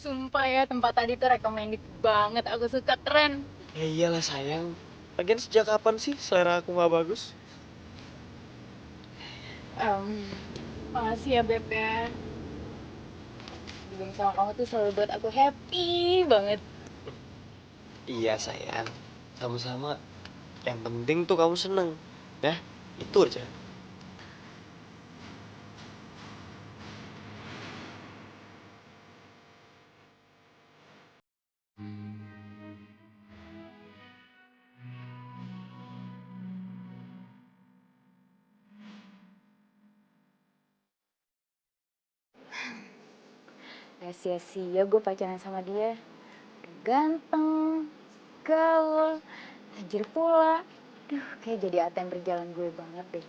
Sumpah ya, tempat tadi tuh recommended banget. Aku suka, keren. Ya iyalah sayang. Lagian sejak kapan sih selera aku nggak bagus? Em, Makasih ya, Beb ya. Hubungan sama kamu tuh selalu buat aku happy banget. Iya sayang. Sama-sama. Yang penting tuh kamu seneng. Ya, itu aja. Gak sia-sia gue pacaran sama dia. Ganteng, gaul, tajir pula. Duh, kayak jadi ATM berjalan gue banget deh.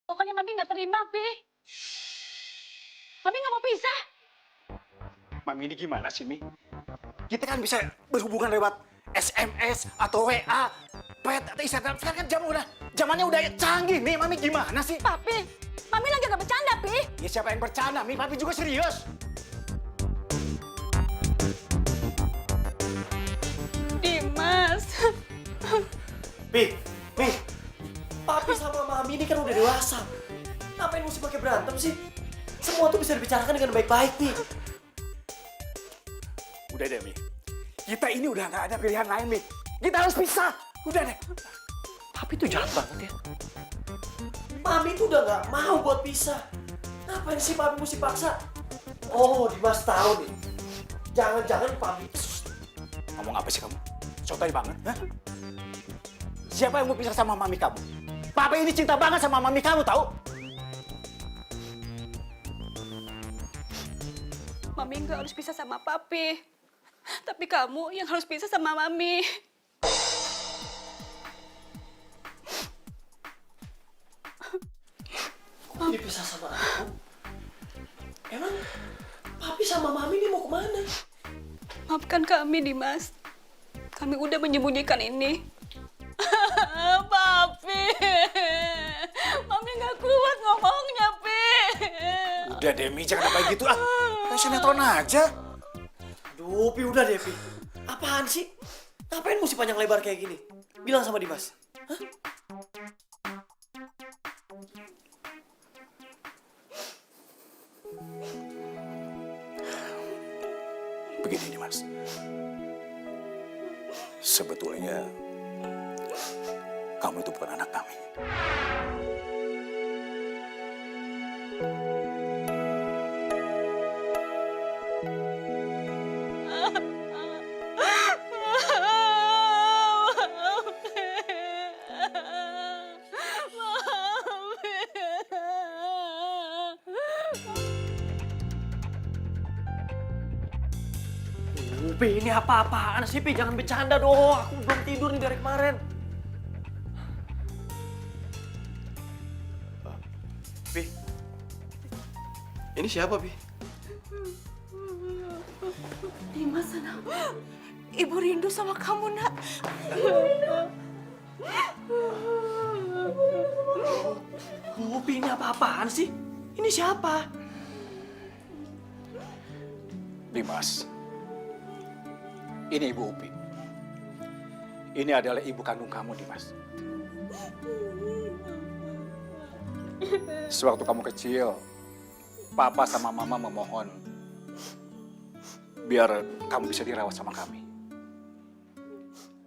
Pokoknya Mami gak terima, Pi. Mami gak mau pisah. Mami ini gimana sih, Mi? Kita kan bisa berhubungan lewat SMS atau WA, pet atau Instagram. Sekarang kan zamannya udah canggih, Mi. Mami gimana sih? Papi, Mami lagi gak bercanda, Pi. Ya siapa yang bercanda, Mi? Papi juga serius. Dimas. Mi, Papi sama Mami ini kan udah dewasa. Ngapain mesti pakai berantem sih? Semua tuh bisa dibicarakan dengan baik-baik nih. Udah deh, Mi. Kita ini udah nggak ada pilihan lain, Mi. Kita harus pisah. Udah deh. Papi tuh jahat banget ya. Mami tuh udah nggak mau buat pisah. Ngapain sih Papi mesti paksa? Oh, Dimas tahu nih. Jangan-jangan Papi... Ngomong apa sih kamu? Sotoy banget, hah? Siapa yang mau pisah sama mami kamu? Papa ini cinta banget sama mami kamu, tahu? Mami nggak harus pisah sama Papi. Tapi kamu yang harus pisah sama Mami. Kok dipisah sama aku? Emang Papi sama Mami ini mau kemana? Maafkan kami, Dimas. Kami udah menyembunyikan ini. Papi. Mami nggak kuat ngomongnya, Pi. Udah, Demi, jangan apa gitu ah. Kayak sinetron aja. Aduh, Pi udah deh, Pi. Apaan sih? Ngapain mesti panjang lebar kayak gini? Bilang sama Dimas. Hah? Begini, Dimas. Sebetulnya kamu itu bukan anak kami. Pi, ini apa-apaan sih, Pi? Jangan bercanda dong. Aku belum tidur nih dari kemarin. Pi, ini siapa, Pi? Dimas, anak. Ibu rindu sama kamu, nak. Pi, ini apa-apaan sih? Ini siapa? Dimas, ini Ibu Upi. Ini adalah ibu kandung kamu, Dimas. Sewaktu kamu kecil, Papa sama Mama memohon biar kamu bisa dirawat sama kami.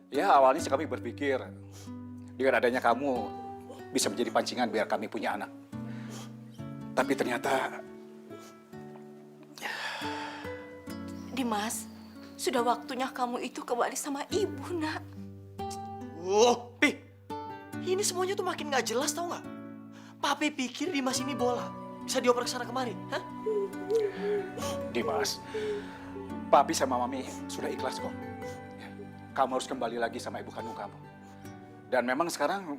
Ya, awalnya sih kami berpikir dengan adanya kamu bisa menjadi pancingan biar kami punya anak. Tapi ternyata Dimas, sudah waktunya kamu itu kembali sama ibu, nak. Pi, ini semuanya tuh makin gak jelas, tau gak? Papi pikir Dimas ini bola. Bisa dioper ke sana kemari, hah? Dimas, Papi sama Mami sudah ikhlas kok. kamu harus kembali lagi sama ibu kandung kamu. Dan memang sekarang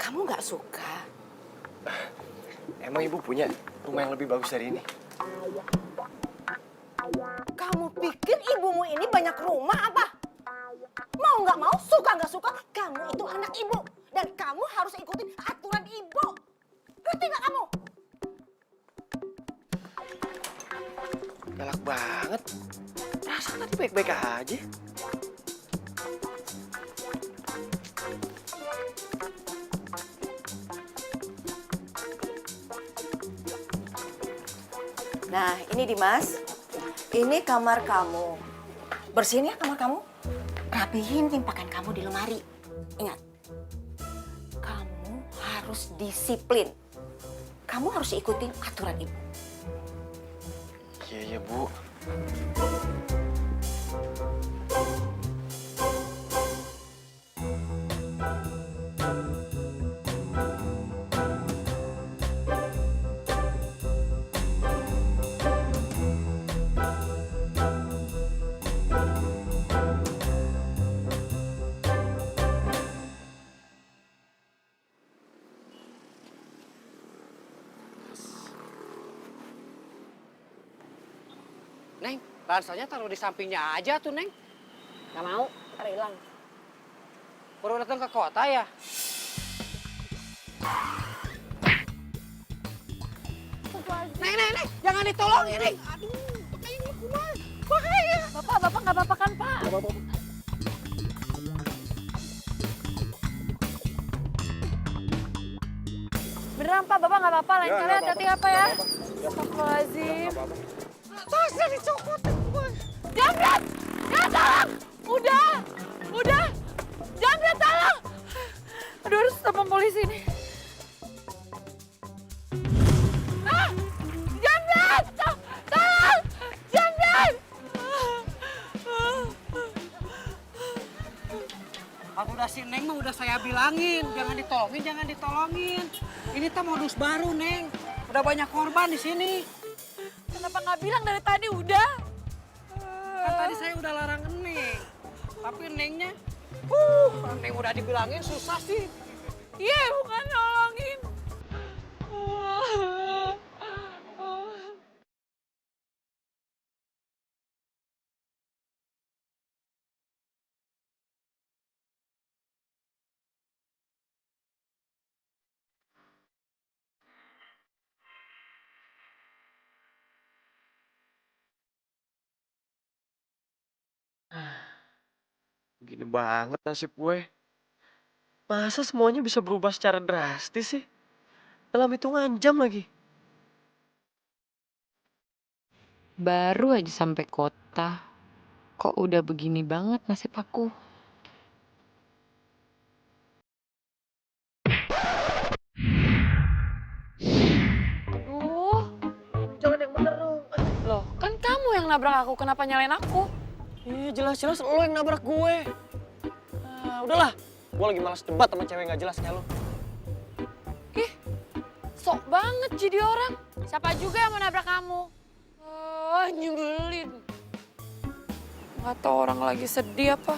Kamu nggak suka? Emang ibu punya rumah yang lebih bagus dari ini? Kamu pikir ibumu ini banyak rumah apa? Mau nggak mau, suka nggak suka, kamu itu anak ibu. Dan kamu harus ikutin aturan ibu. Ngerti nggak kamu? Galak banget. Perasaan tadi baik-baik aja. Nah, ini Dimas. Ini kamar kamu. Bersihin ya kamar kamu. Rapihin timpakan kamu di lemari. Ingat, kamu harus disiplin. Kamu harus ikutin aturan ibu. Iya, Bu. Neng, ransanya taruh di sampingnya aja tuh, Neng. Gak mau, ntar hilang. Baru datang ke kota ya? Neng, jangan ditolongin, Neng. Aduh, pakai ini kuman. Bahaya. Bapak nggak apa-apa kan, Pak? Beneran, Pak, Bapak nggak apa-apa. Lain kali hati-hati apa ya? Astagfirullahaladzim. Tasnya dicopot. Jamret! Ya, tolong! Udah! Jamret, tolong! Aduh, harus telepon polisi nih. Ah! Jamret! Tolong! Jamret! Waktu udah si Neng mah udah saya bilangin, jangan ditolongin. Ini tuh modus baru, Neng. Udah banyak korban di sini. Kenapa nggak bilang dari tadi udah? Kan tadi saya udah larang Neng. Tapi Nengnya, Neng udah dibilangin susah sih. Iya, bukan nolongin. Gini banget nasib gue. Masa semuanya bisa berubah secara drastis sih? Dalam hitungan jam lagi. Baru aja sampai kota, kok udah begini banget nasib aku. Aduh, Jangan yang bener dong. loh kan kamu yang nabrak aku, kenapa nyalain aku? Iya jelas-jelas lo yang nabrak gue. Udahlah, gue lagi malas debat sama cewek gak jelas kayak lo. Ih, sok banget jadi orang. Siapa juga yang mau nabrak kamu? Nyebelin. Gak tau orang lagi sedih apa.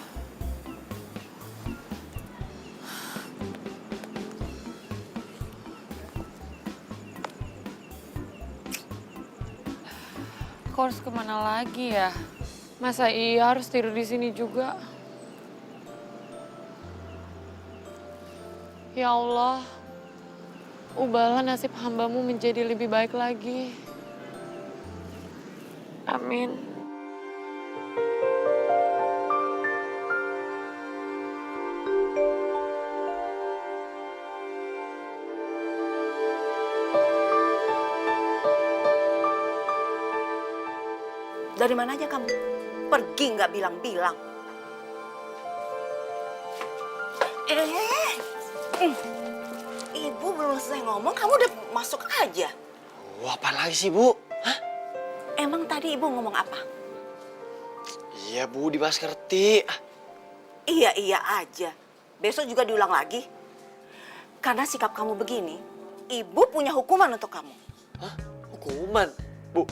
Aku harus kemana lagi ya? Masa iya harus tidur di sini juga? Ya Allah, ubahlah nasib hambamu menjadi lebih baik lagi. Amin. Dari mana aja kamu? Pergi nggak bilang-bilang. Ibu belum selesai ngomong, kamu udah masuk aja. Wah, apa lagi sih, Bu? Hah? Emang tadi ibu ngomong apa? Iya, Bu, Dimas ngerti. Iya aja. Besok juga diulang lagi. Karena sikap kamu begini, ibu punya hukuman untuk kamu. Hah? Hukuman? Bu,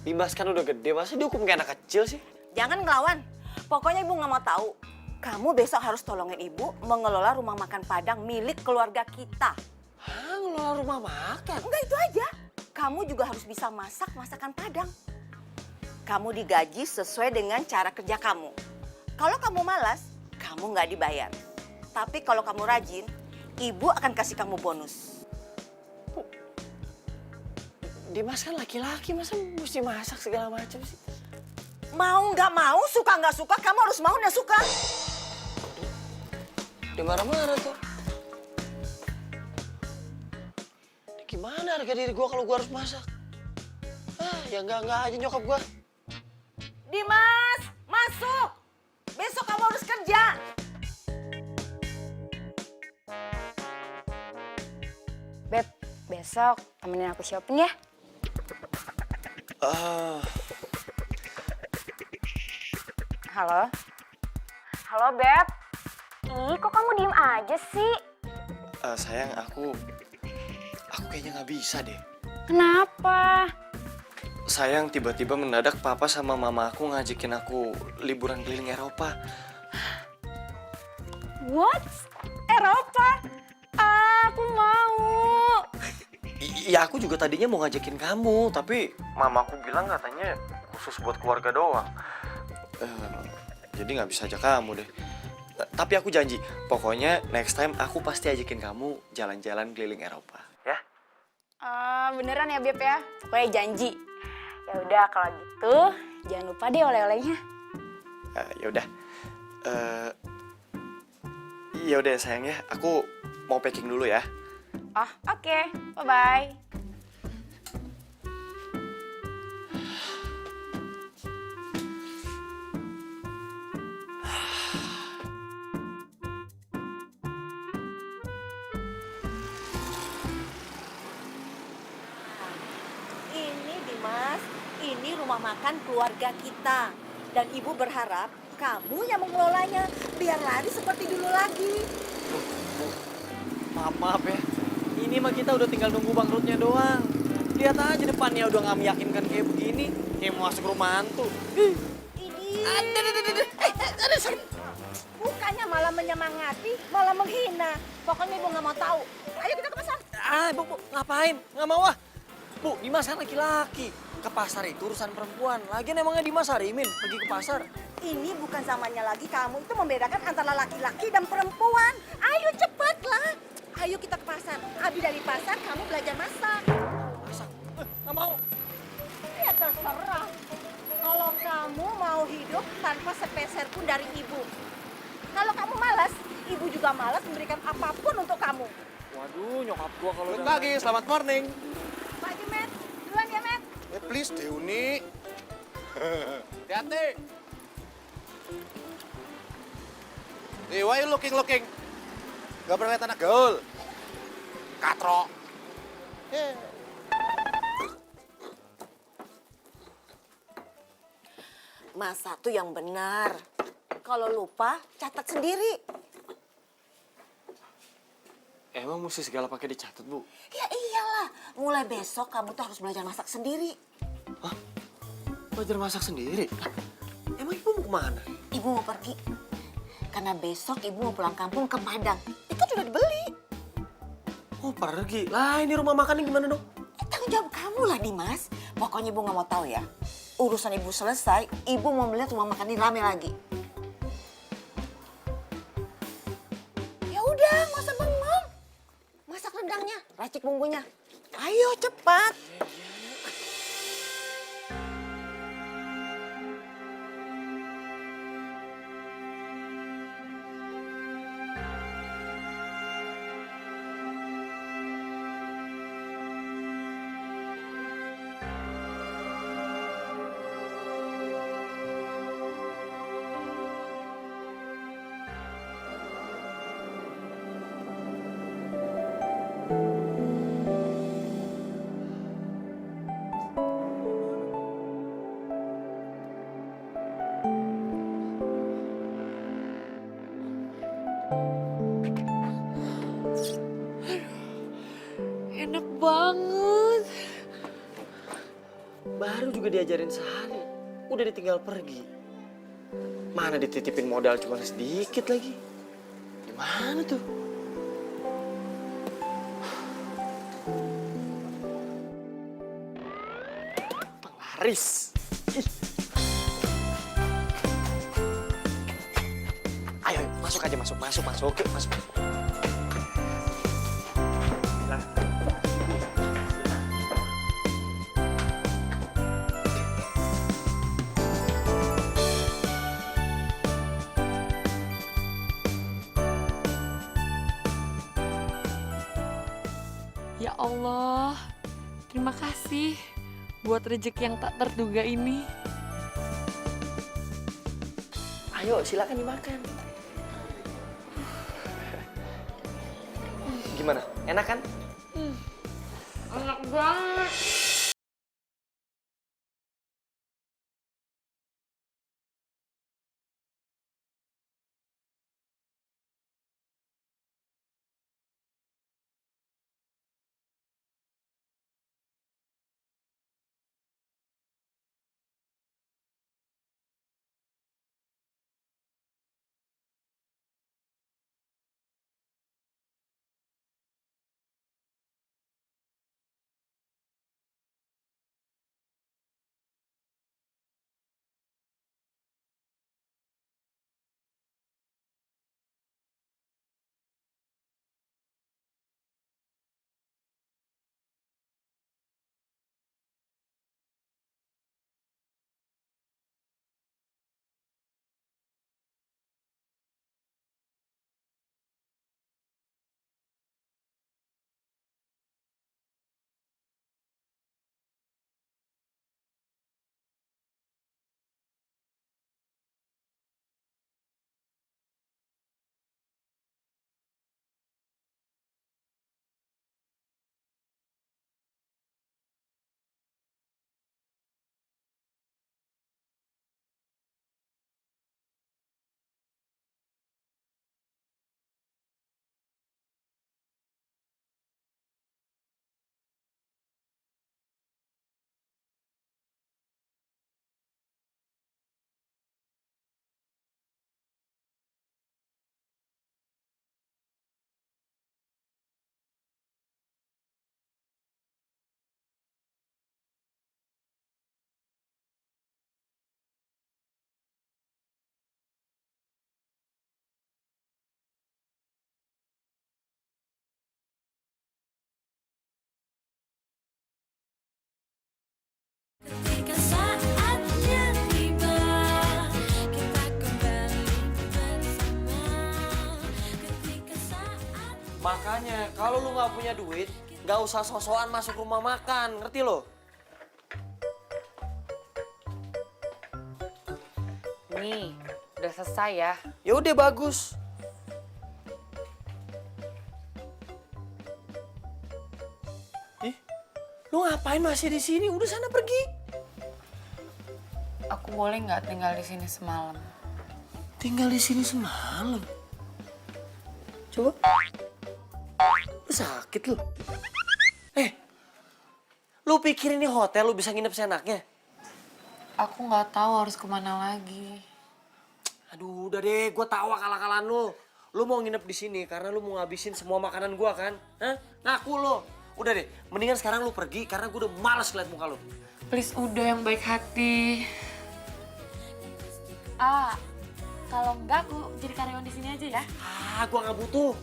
Dimas kan udah gede, masa dihukum kayak anak kecil sih? Jangan ngelawan. Pokoknya ibu nggak mau tahu. Kamu besok harus tolongin ibu mengelola rumah makan Padang milik keluarga kita. Hah, ngelola rumah makan? Enggak itu aja. Kamu juga harus bisa masak masakan Padang. Kamu digaji sesuai dengan cara kerja kamu. Kalau kamu malas, kamu nggak dibayar. Tapi kalau kamu rajin, ibu akan kasih kamu bonus. Dimas kan laki-laki, masa mesti masak segala macam sih? Mau nggak mau, suka nggak suka, kamu harus mau dan suka. Dia marah-marah tuh. Ini gimana harga diri gue kalau gue harus masak? Ya enggak aja nyokap gue. Dimas, masuk. Besok kamu harus kerja. Beb, besok temenin aku shopping ya. Halo? Halo, Beb. Ih, kok kamu diem aja sih? Sayang, aku kayaknya nggak bisa deh. Kenapa? Sayang, tiba-tiba mendadak papa sama mama aku ngajakin aku liburan keliling Eropa. What? Eropa? Aku mau. Iya, aku juga tadinya mau ngajakin kamu, tapi mama aku bilang katanya khusus buat keluarga doang. Jadi nggak bisa ajak kamu deh. Tapi aku janji, pokoknya next time aku pasti ajakin kamu jalan-jalan keliling Eropa, ya? Beneran ya, Beb ya? Pokoknya janji. Ya udah kalau gitu, jangan lupa deh oleh-olehnya. Ya udah. Ya udah sayang ya, aku mau packing dulu ya. Oh, oke. Bye-bye. Ini Dimas, ini rumah makan keluarga kita. Dan ibu berharap kamu yang mengelolanya biar lari seperti dulu lagi. Maaf ya, ini mah kita udah tinggal nunggu bangkrutnya doang. Lihat aja depannya udah nggak meyakinkan kayak begini, kayak mau masuk rumah hantu. Ini. Bukannya malah menyemangati, malah menghina. Pokoknya ibu nggak mau tahu. Ayo kita ke pasar. Bu, ngapain? Nggak mau ah. Bu, Dimas kan laki-laki. Ke pasar itu urusan perempuan. Lagian emangnya Dimas hari Imin pergi ke pasar? Ini bukan zamannya lagi kamu itu membedakan antara laki-laki dan perempuan. Ayo cepatlah. Ayo kita ke pasar. Habis dari pasar kamu belajar masak. Masak? Nggak mau. Ya terserah. Kalau kamu mau hidup tanpa sepeser pun dari ibu. Kalau kamu malas, ibu juga malas memberikan apapun untuk kamu. Waduh, nyokap gua kalau udah... pagi, selamat morning. Pagi, Met. Duluan ya, Met. Please, Deuni. Hati-hati. Nih, why you looking? Gak pernah lihat anak gaul. Katro. Masa tuh yang benar. Kalau lupa, catat sendiri. Emang mesti segala pakai dicatat, Bu? Ya iyalah, mulai besok kamu tuh harus belajar masak sendiri. Hah? Belajar masak sendiri? Emang ibu mau kemana? Ibu mau pergi. Karena besok ibu mau pulang kampung ke Padang. Itu sudah dibeli. Oh, pergi. Lah, ini rumah makannya gimana dong? Tanggung jawab kamu lah, Dimas. Pokoknya ibu nggak mau tahu ya. Urusan ibu selesai, ibu mau melihat rumah makan ini rame lagi. Ya udah, nggak usah bengong. Masak rendangnya, racik bumbunya. Ayo cepat. Enak banget. Baru juga diajarin sehari. Udah ditinggal pergi. Mana dititipin modal cuma sedikit lagi. Gimana tuh? Penglaris. Ih. Ayo, masuk aja, masuk. Yuk, masuk. Bilang. Ya Allah, terima kasih buat rezeki yang tak terduga ini. Ayo, silakan dimakan. Gimana? Enak kan? Enak banget. Makanya kalau lu nggak punya duit, nggak usah sosokan masuk rumah makan, ngerti lo? Nih, udah selesai ya. Ya udah bagus. Ih, lu ngapain masih di sini? Udah sana pergi. Aku boleh nggak tinggal di sini semalam? Tinggal di sini semalam. Coba. Lu sakit lu. Lu pikir ini hotel lu bisa nginep seenaknya? Aku nggak tahu harus kemana lagi. Aduh, udah deh, gue tahu akal-akalan lu. Lu mau nginep di sini karena lu mau ngabisin semua makanan gua kan? Hah? Ngaku lo. Udah deh, mendingan sekarang lu pergi karena gue udah malas ngeliat muka lu. Please udah yang baik hati. Ah, kalau enggak aku jadi karyawan di sini aja ya. Ah, gua nggak butuh.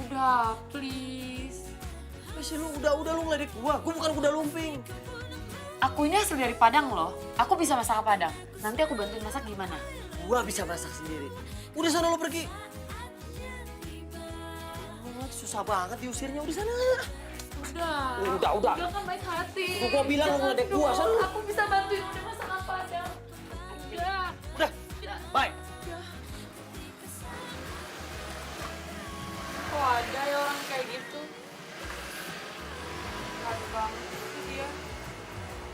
Udah, please. Masih lu udah lu ngeledek gua bukan kuda lumping. Aku ini asli dari Padang loh. Aku bisa masak Padang. Nanti aku bantuin masak gimana? Gua bisa masak sendiri. Udah sana lu pergi. Susah banget diusirnya, udah sana. Udah. Udah. Udah kan baik hati. Gua bilang lu ngeledek gua, sana lu. Aku bisa bantuin udah masak Padang. Udah, bye. Kok ada ya orang kayak gitu? Aduh banget sih dia.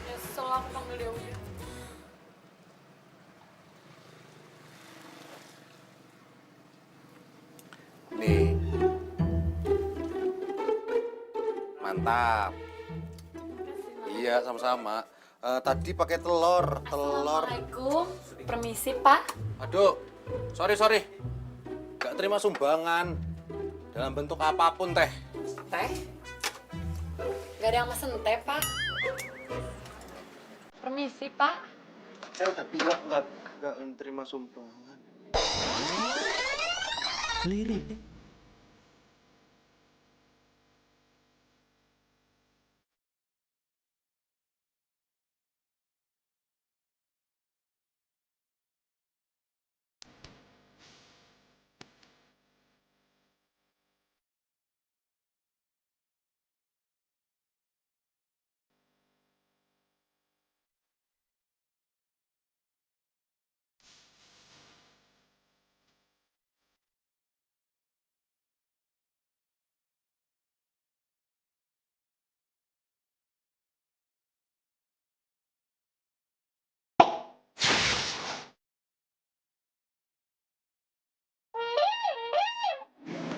Nyesel aku panggil dia udah. Nih. Mantap. Iya, sama-sama. Tadi pakai telur. Assalamualaikum. Permisi, Pak. Aduh, sorry. Gak terima sumbangan. Dalam bentuk apapun, Teh. Teh? Gak ada yang mesen teh, Pak. Permisi, Pak. Saya udah bilang gak terima sumbangan. Lirik.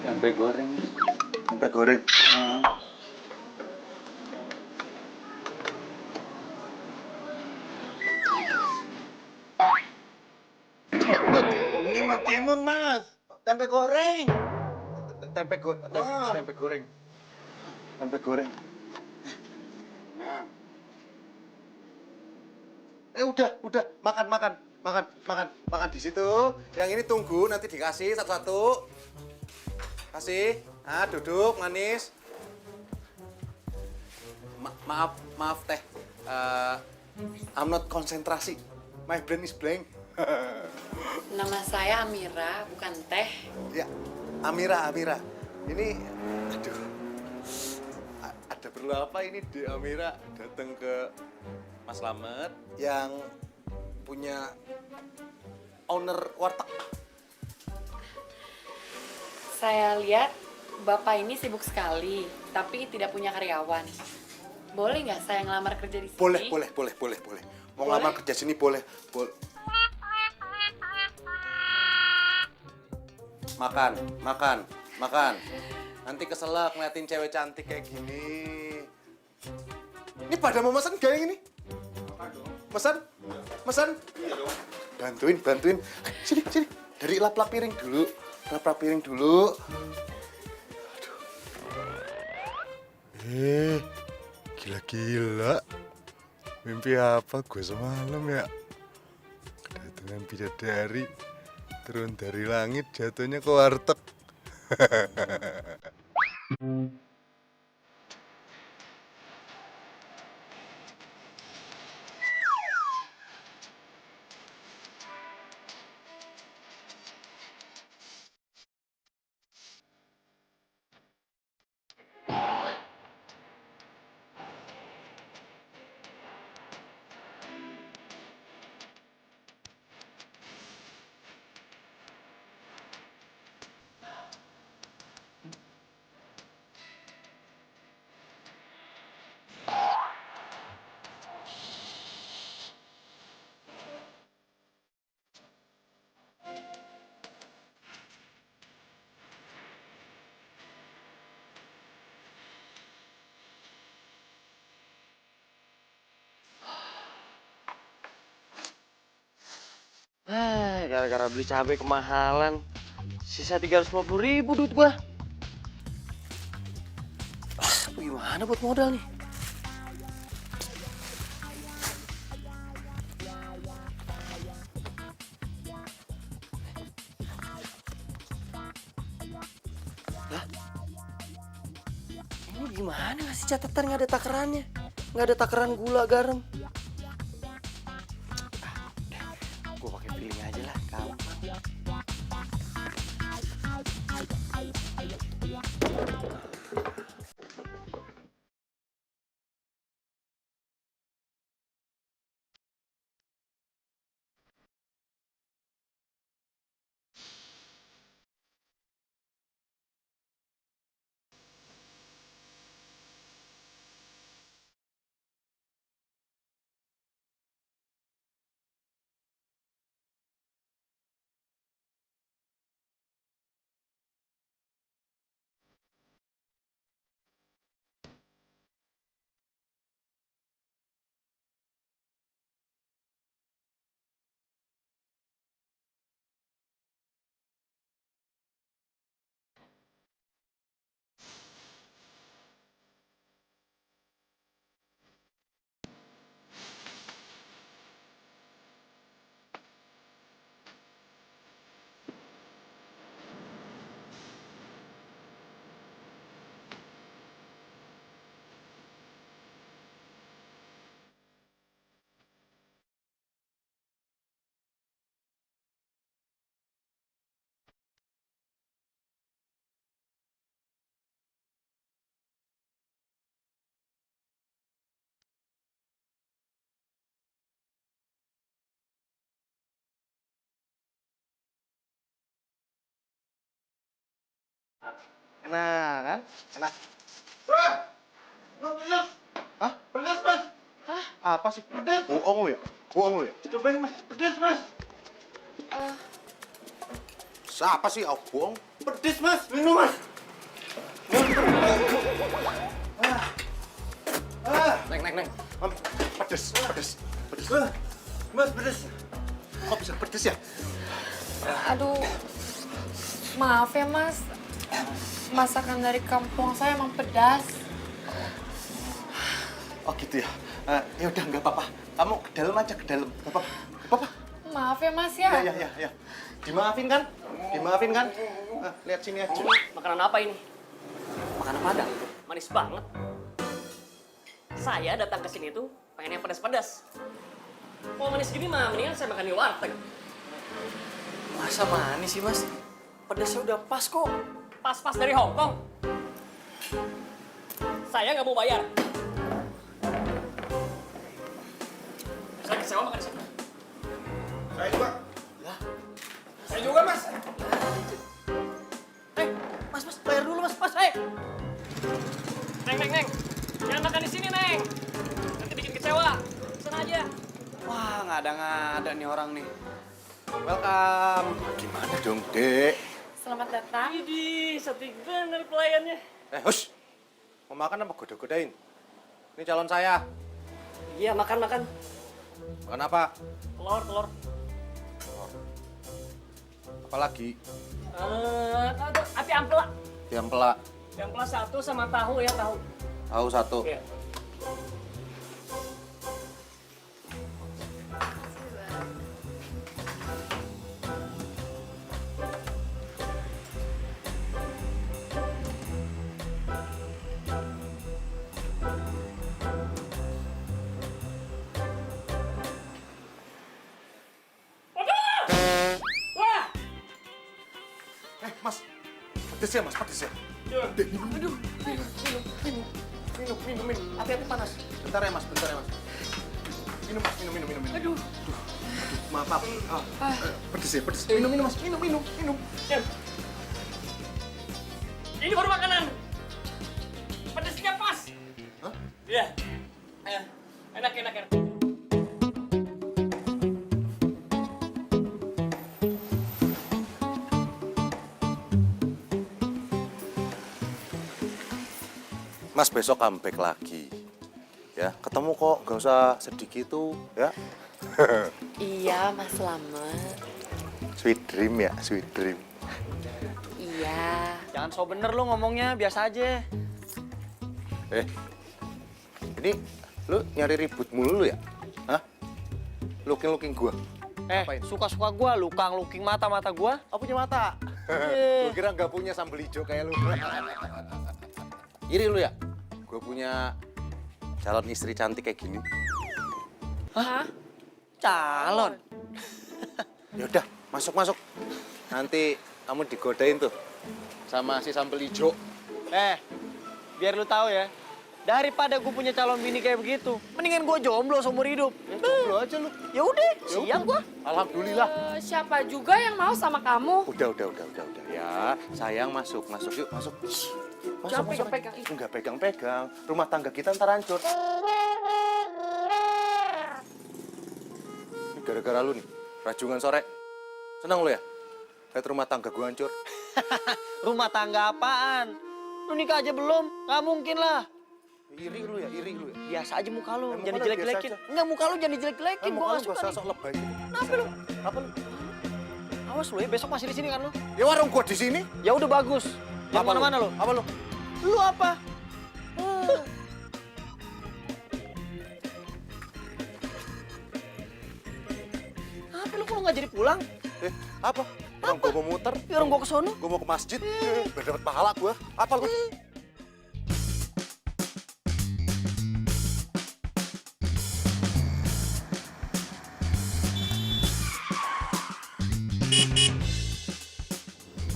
Tempe goreng. Ini mah timun, Mas. Tempe goreng. Tempe goreng. Udah, makan di situ. Yang ini tunggu, nanti dikasih satu-satu. Kasih. Ah, duduk, manis. Maaf, Teh. I'm not konsentrasi. My brain is blank. Nama saya Amira, bukan Teh. Ya, Amira. Ini, aduh. Ada perlu apa ini di Amira datang ke Mas Slamet yang punya owner warteg? Saya lihat Bapak ini sibuk sekali, tapi tidak punya karyawan. Boleh nggak saya ngelamar kerja di sini? Boleh. Mau ngelamar kerja sini boleh. Makan. Nanti keselak ngeliatin cewek cantik kayak gini. Ini pada mau mesen gak yang ini? Mesen? Iya dong. Bantuin. Sini. Dari lap-lap piring dulu. Aduh. Gila. Mimpi apa gue semalam ya? Kedatangan bidadari. Turun dari langit jatuhnya ke warteg. gara-gara beli cabai kemahalan. Sisa 350.000 duit gua. Gimana buat modal nih? Lah? Ini gimana ngasih catatan nggak ada takarannya? Nggak ada takaran gula, garam. Gue pakai feeling aja lah, gampang. Enak kan? Enak. Hah? Pedas, Mas. Hah? Apa sih? Pedas. Bohong ya? Bohong ya? Cobain, Mas. Pedas, Mas. Siapa sih? Oh, bohong. Pedas, Mas. Minum, Mas. Neng. Pedas. Mas, pedas. Kok bisa pedas ya? Aduh, maaf ya mas. Masakan dari kampung saya emang pedas. Oh gitu ya? Ya udah nggak apa-apa. Kamu ke dalam aja, ke dalam. Nggak apa-apa. Nggak apa-apa. Maaf ya mas ya. Ya. Dimaafin kan? Dimaafin kan? Lihat sini aja. Makanan apa ini? Makanan Padang. Manis banget. Saya datang ke sini tuh pengen yang pedas-pedas. Kalau manis gini mah mendingan saya makan di warteg. Masa manis sih, Mas? Pedasnya udah pas kok. Pas-pas dari Hong Kong. Saya nggak mau bayar. Saya kecewa makan di sini. Saya juga. Saya juga, Mas. Mas, bayar dulu, Mas. Hey. Neng. Jangan makan di sini, Neng. Nanti bikin kecewa. Sana aja. Wah, ngada-ngada nih orang nih. Welcome. Gimana dong, Dek? Selamat datang. Idih, cantik bener pelayannya. Hush. Mau makan apa goda-godain? Ini calon saya. Iya, makan. Makan apa? Telur. Apa lagi? Api ampela. Ayam pelak. Ampela 1 sama tahu ya, tahu. Tahu 1. Iya. Mas. Pedes ya, Mas. Pedes ya. Dek, minum. Minum. Hati-hati panas. Bentar ya, Mas. Minum, Mas. Minum. Aduh. Maaf. Pedes ya, pedes. Minum, Mas. Minum. Ini baru makanan. Pedasnya pas. Hah? Iya. Enak. Mas besok comeback lagi. Ya, ketemu kok. Gak usah sedih gitu, ya. Iya, Mas Slamet. Sweet dream ya, sweet dream. Iya. Jangan so bener lu ngomongnya, biasa aja. Ini lu nyari ribut mulu lu ya? Hah? Looking gua. Ngapain? Suka-suka gua, looking mata gua. Aku punya mata. Lu kira nggak punya sambal hijau kayak lu? Iri lu ya? Gua punya calon istri cantik kayak gini. Hah? Calon. Ya udah, masuk. Nanti kamu digodain tuh sama si sambal hijau. Biar lu tahu ya. Daripada gue punya calon bini kayak begitu, mendingan gue jomblo seumur hidup. Jomblo aja lu. Ya udah, siap gua. Alhamdulillah. Siapa juga yang mau sama kamu? Udah. Ya, sayang masuk yuk, masuk. Jangan pegang-pegang. Enggak pegang-pegang. Rumah tangga kita ntar hancur. Ini gara-gara lu nih, rajungan sore. Senang lu ya? Lihat rumah tangga gua hancur. Rumah tangga apaan? Lu nikah aja belum? Nggak mungkin lah. Iri lu ya. Biasa aja muka lu, Muka jangan lu dijelek-jelekin. biasa aja. Enggak, muka lu jangan dijelek-jelekin, gua nggak suka nih. sok lebay gitu. Kenapa lu? Apa lu? Awas lu ya, besok masih di sini kan lu? Ya warung gua di sini. Ya udah bagus. Jangan Apa mana-mana lu. Apa lu? Lu apa? Apa lu kalau nggak jadi pulang? Apa? Orang gua mau muter, Ya orang gua ke sono. gua mau ke masjid, biar dapat pahala gua. Apa lu?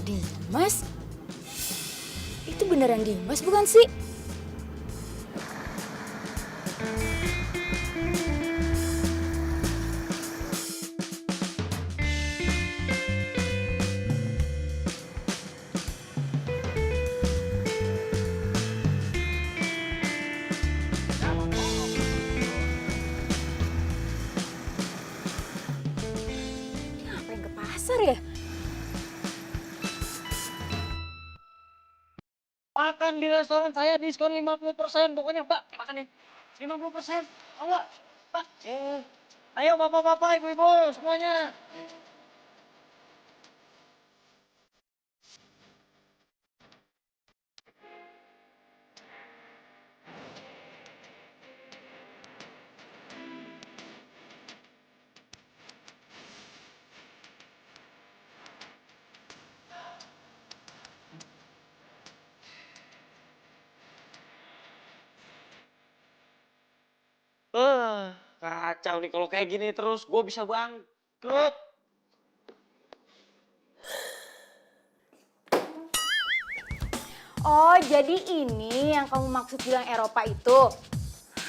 Dimas? Itu beneran Dimas bukan sih? Ngapain ke pasar ya? Makan di restoran saya diskon 50%. Pokoknya Mbak, makan nih. 50%. Mau nggak? Pak. Ayo bapak-bapak, ibu-ibu semuanya. Kacau nih kalau kayak gini terus gue bisa bangkrut. Oh, jadi ini yang kamu maksud bilang Eropa itu?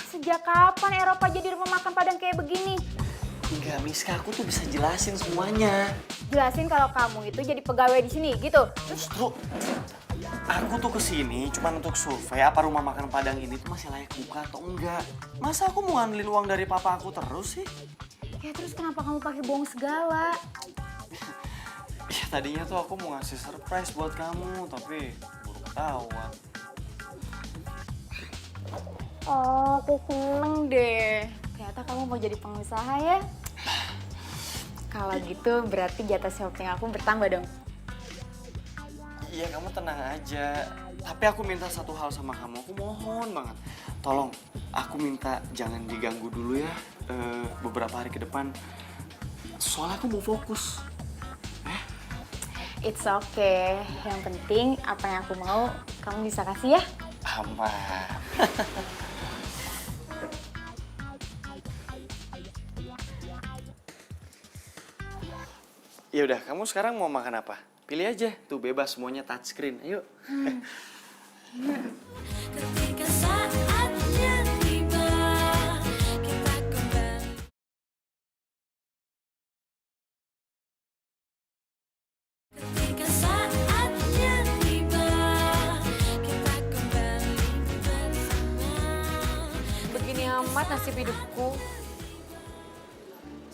Sejak kapan Eropa jadi rumah makan Padang kayak begini? Enggak, Miska, aku tuh bisa jelasin semuanya. Jelasin kalau kamu itu jadi pegawai di sini, gitu. Justru aku tuh kesini cuma untuk survei apa rumah makan Padang ini tuh masih layak buka atau enggak. Masa aku mau ngandelin uang dari papa aku terus sih? Ya terus kenapa kamu pakai bohong segala? Ya tadinya tuh aku mau ngasih surprise buat kamu, tapi baru ketahuan. Oh, aku seneng deh. Ternyata kamu mau jadi pengusaha ya? Kalau gitu berarti jatah shopping aku bertambah dong. Iya, kamu tenang aja. Tapi aku minta satu hal sama kamu, aku mohon banget. Tolong, aku minta jangan diganggu dulu ya beberapa hari ke depan. Soalnya aku mau fokus. It's okay. Yang penting apa yang aku mau kamu bisa kasih ya. Aman. Ya udah, kamu sekarang mau makan apa? Pilih aja, tuh bebas semuanya touchscreen. Ayo. Ketika saatnya tiba, kita kembali. Ketika saatnya tiba, kita kembali bersama. Begini amat nasib hidupku.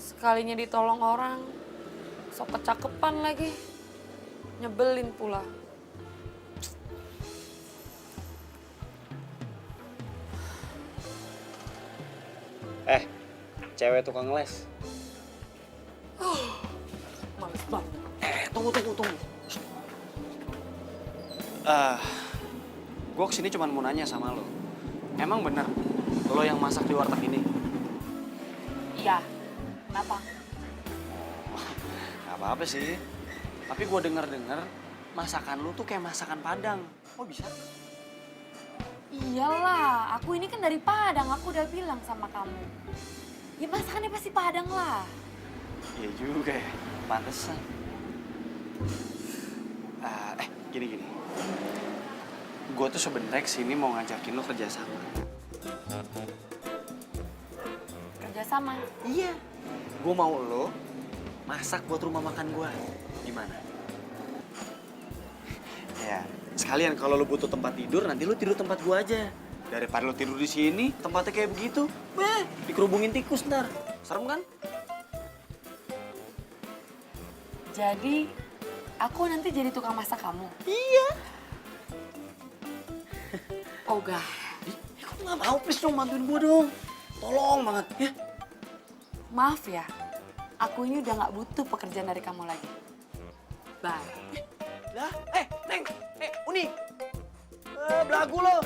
Sekalinya ditolong orang, sok kecakepan lagi. Nyebelin pula. Cewek tukang les. Males banget. tunggu. Gue kesini cuma mau nanya sama lo. Emang bener lo yang masak di warteg ini? Iya. Kenapa? Gak apa-apa sih. Tapi gue denger masakan lo tuh kayak masakan Padang. Kok bisa? Iyalah, aku ini kan dari Padang, aku udah bilang sama kamu. Ya masakannya pasti Padang lah. Iya juga ya, pantesan. Gini. Gue tuh sebenernya kesini mau ngajakin lo kerjasama. Kerjasama. Iya. Gue mau lo masak buat rumah makan gue. Gimana? Ya, sekalian kalau lo butuh tempat tidur, nanti lo tidur tempat gue aja. Daripada lo tidur di sini, tempatnya kayak begitu. Dikerubungin tikus ntar. Serem kan? Jadi, aku nanti jadi tukang masak kamu? Iya. Ogah. Kok nggak mau? Please dong, bantuin gue dong. Tolong banget, ya. Maaf ya, aku ini udah nggak butuh pekerjaan dari kamu lagi. Bye. Lah, Neng, Uni. Belagu lo.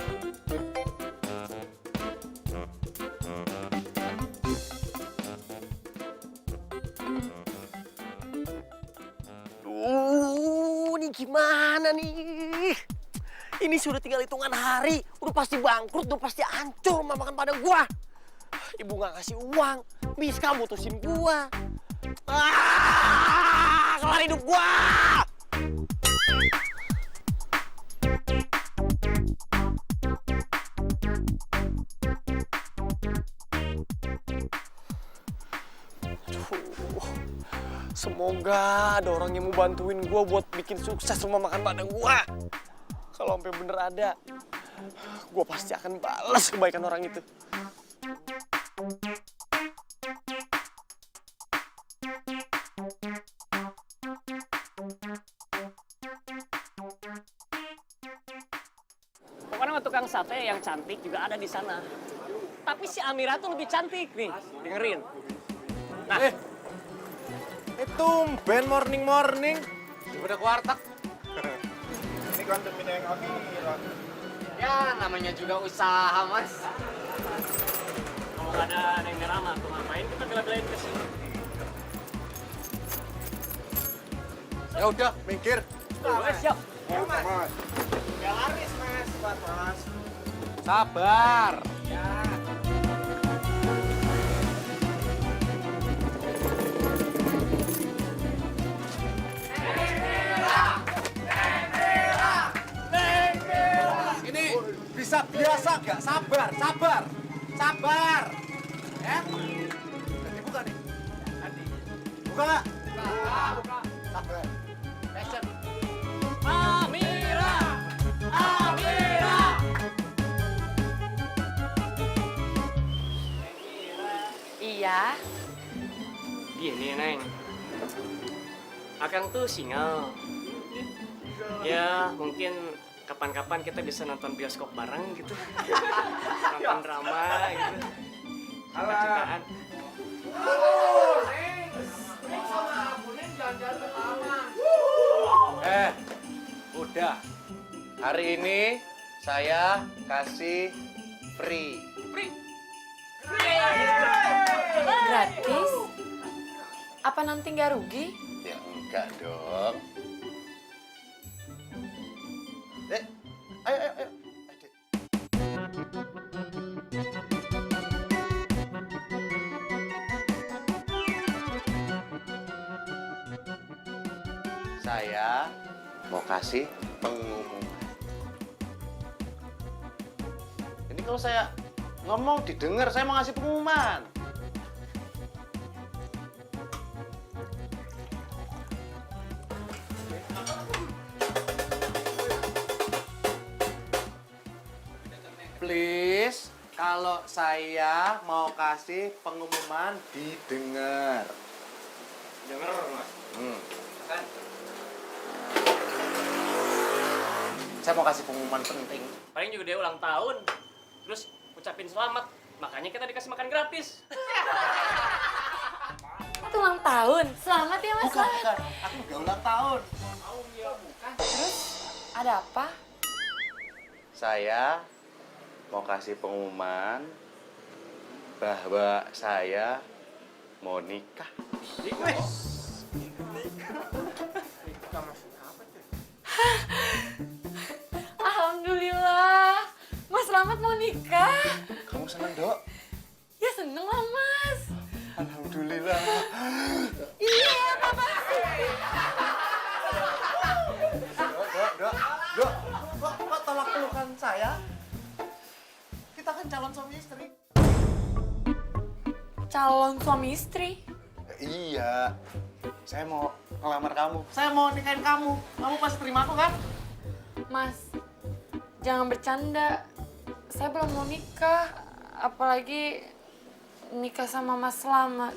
Ini gimana nih? Ini sudah tinggal hitungan hari, udah pasti bangkrut, udah pasti hancur makan Padang gua. Ibu nggak ngasih uang, Miska mutusin gua. Kelar hidup gua. Semoga ada orang yang mau bantuin gue buat bikin sukses rumah makan Padang gue. Kalau sampai bener ada, gue pasti akan balas kebaikan orang itu. Pokoknya tukang sate yang cantik juga ada di sana. Tapi si Amira tuh lebih cantik nih, dengerin. Nah, Tumben morning. Udah ke warteg. Ini kan demi yang Amira. ya namanya juga usaha, Mas. Kalau nggak ada yang merama tuh ngapain kita bela-belain ke sini? Ya udah, minggir. Siap. Ya, Mas. Ya laris, Mas. Sabar, Mas. Sabar. Ini bisa biasa nggak? Sabar. Ya? Nanti buka nih. Buka nggak? Buka. Sabar. Amira. Iya. Gini, Neng. Akang tuh single. Ya, mungkin kapan-kapan kita bisa nonton bioskop bareng gitu. Nonton drama gitu. Cinta-cintaan. Udah. Hari ini saya kasih free. Gratis? Apa nanti nggak rugi? Ya enggak dong. Ayo. Adik. Saya mau kasih pengumuman. Ini kalau saya ngomong didengar, saya mau ngasih pengumuman. Please, kalau saya mau kasih pengumuman didengar. Dengar, Mas. Saya mau kasih pengumuman penting. Paling juga dia ulang tahun. Terus ucapin selamat. Makanya kita dikasih makan gratis. ulang tahun. Selamat ya Mas. Bukan, bukan. Aku udah ulang tahun. Terus ada apa? Saya mau kasih pengumuman bahwa saya mau nikah. Alhamdulillah. Mas Selamat mau nikah. Kamu seneng, Dok? Ya seneng lah Mas. Alhamdulillah. Dok, kok tolak pelukan saya? Kita kan calon suami istri. Calon suami istri. Iya, saya mau ngelamar kamu. Saya mau nikahin kamu. Kamu pasti terima aku kan? Mas, jangan bercanda. Saya belum mau nikah. Apalagi nikah sama Mas Selamat.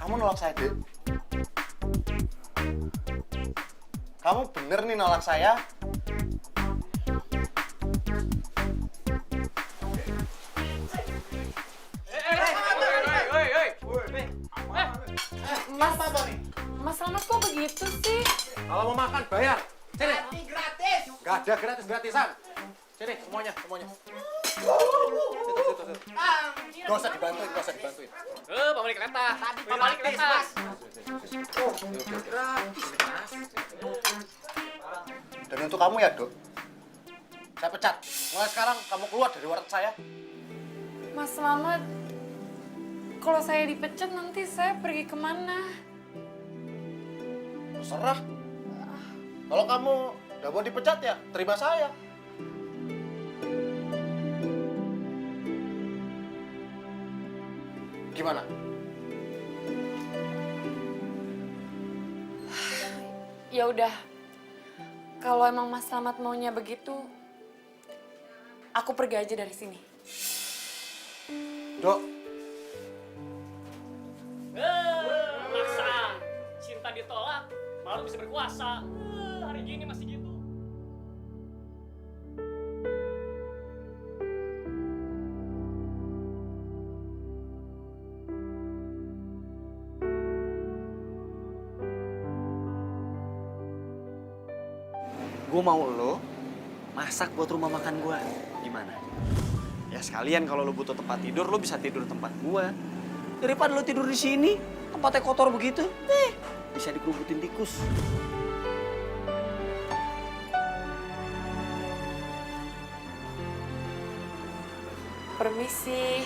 Kamu nolak saya, Dek. Kamu bener nih nolak saya? Mas, Mas Selamat kok begitu sih? Kalau mau makan bayar. Sini. Gratis. Gak ada gratis-gratisan. Sini semuanya. Situ. Gak usah dibantuin. Pemilik kereta. Pemilik kereta. Dan untuk kamu ya, Dok. Saya pecat. Mulai sekarang kamu keluar dari warteg saya. Mas Selamat, kalau saya dipecat nanti saya pergi kemana? Terserah. Kalau kamu udah mau dipecat ya, terima saya. Gimana? Ya udah, kalau emang Mas Selamat maunya begitu, aku pergi aja dari sini. Dok, Maksa, cinta ditolak, baru bisa berkuasa. Hari gini masih gitu. Gue mau lo masak buat rumah makan gue. Gimana? Ya sekalian kalau lo butuh tempat tidur, lo bisa tidur di tempat gue. Daripada lo tidur di sini, tempatnya kotor begitu, bisa dikerubutin tikus. Permisi.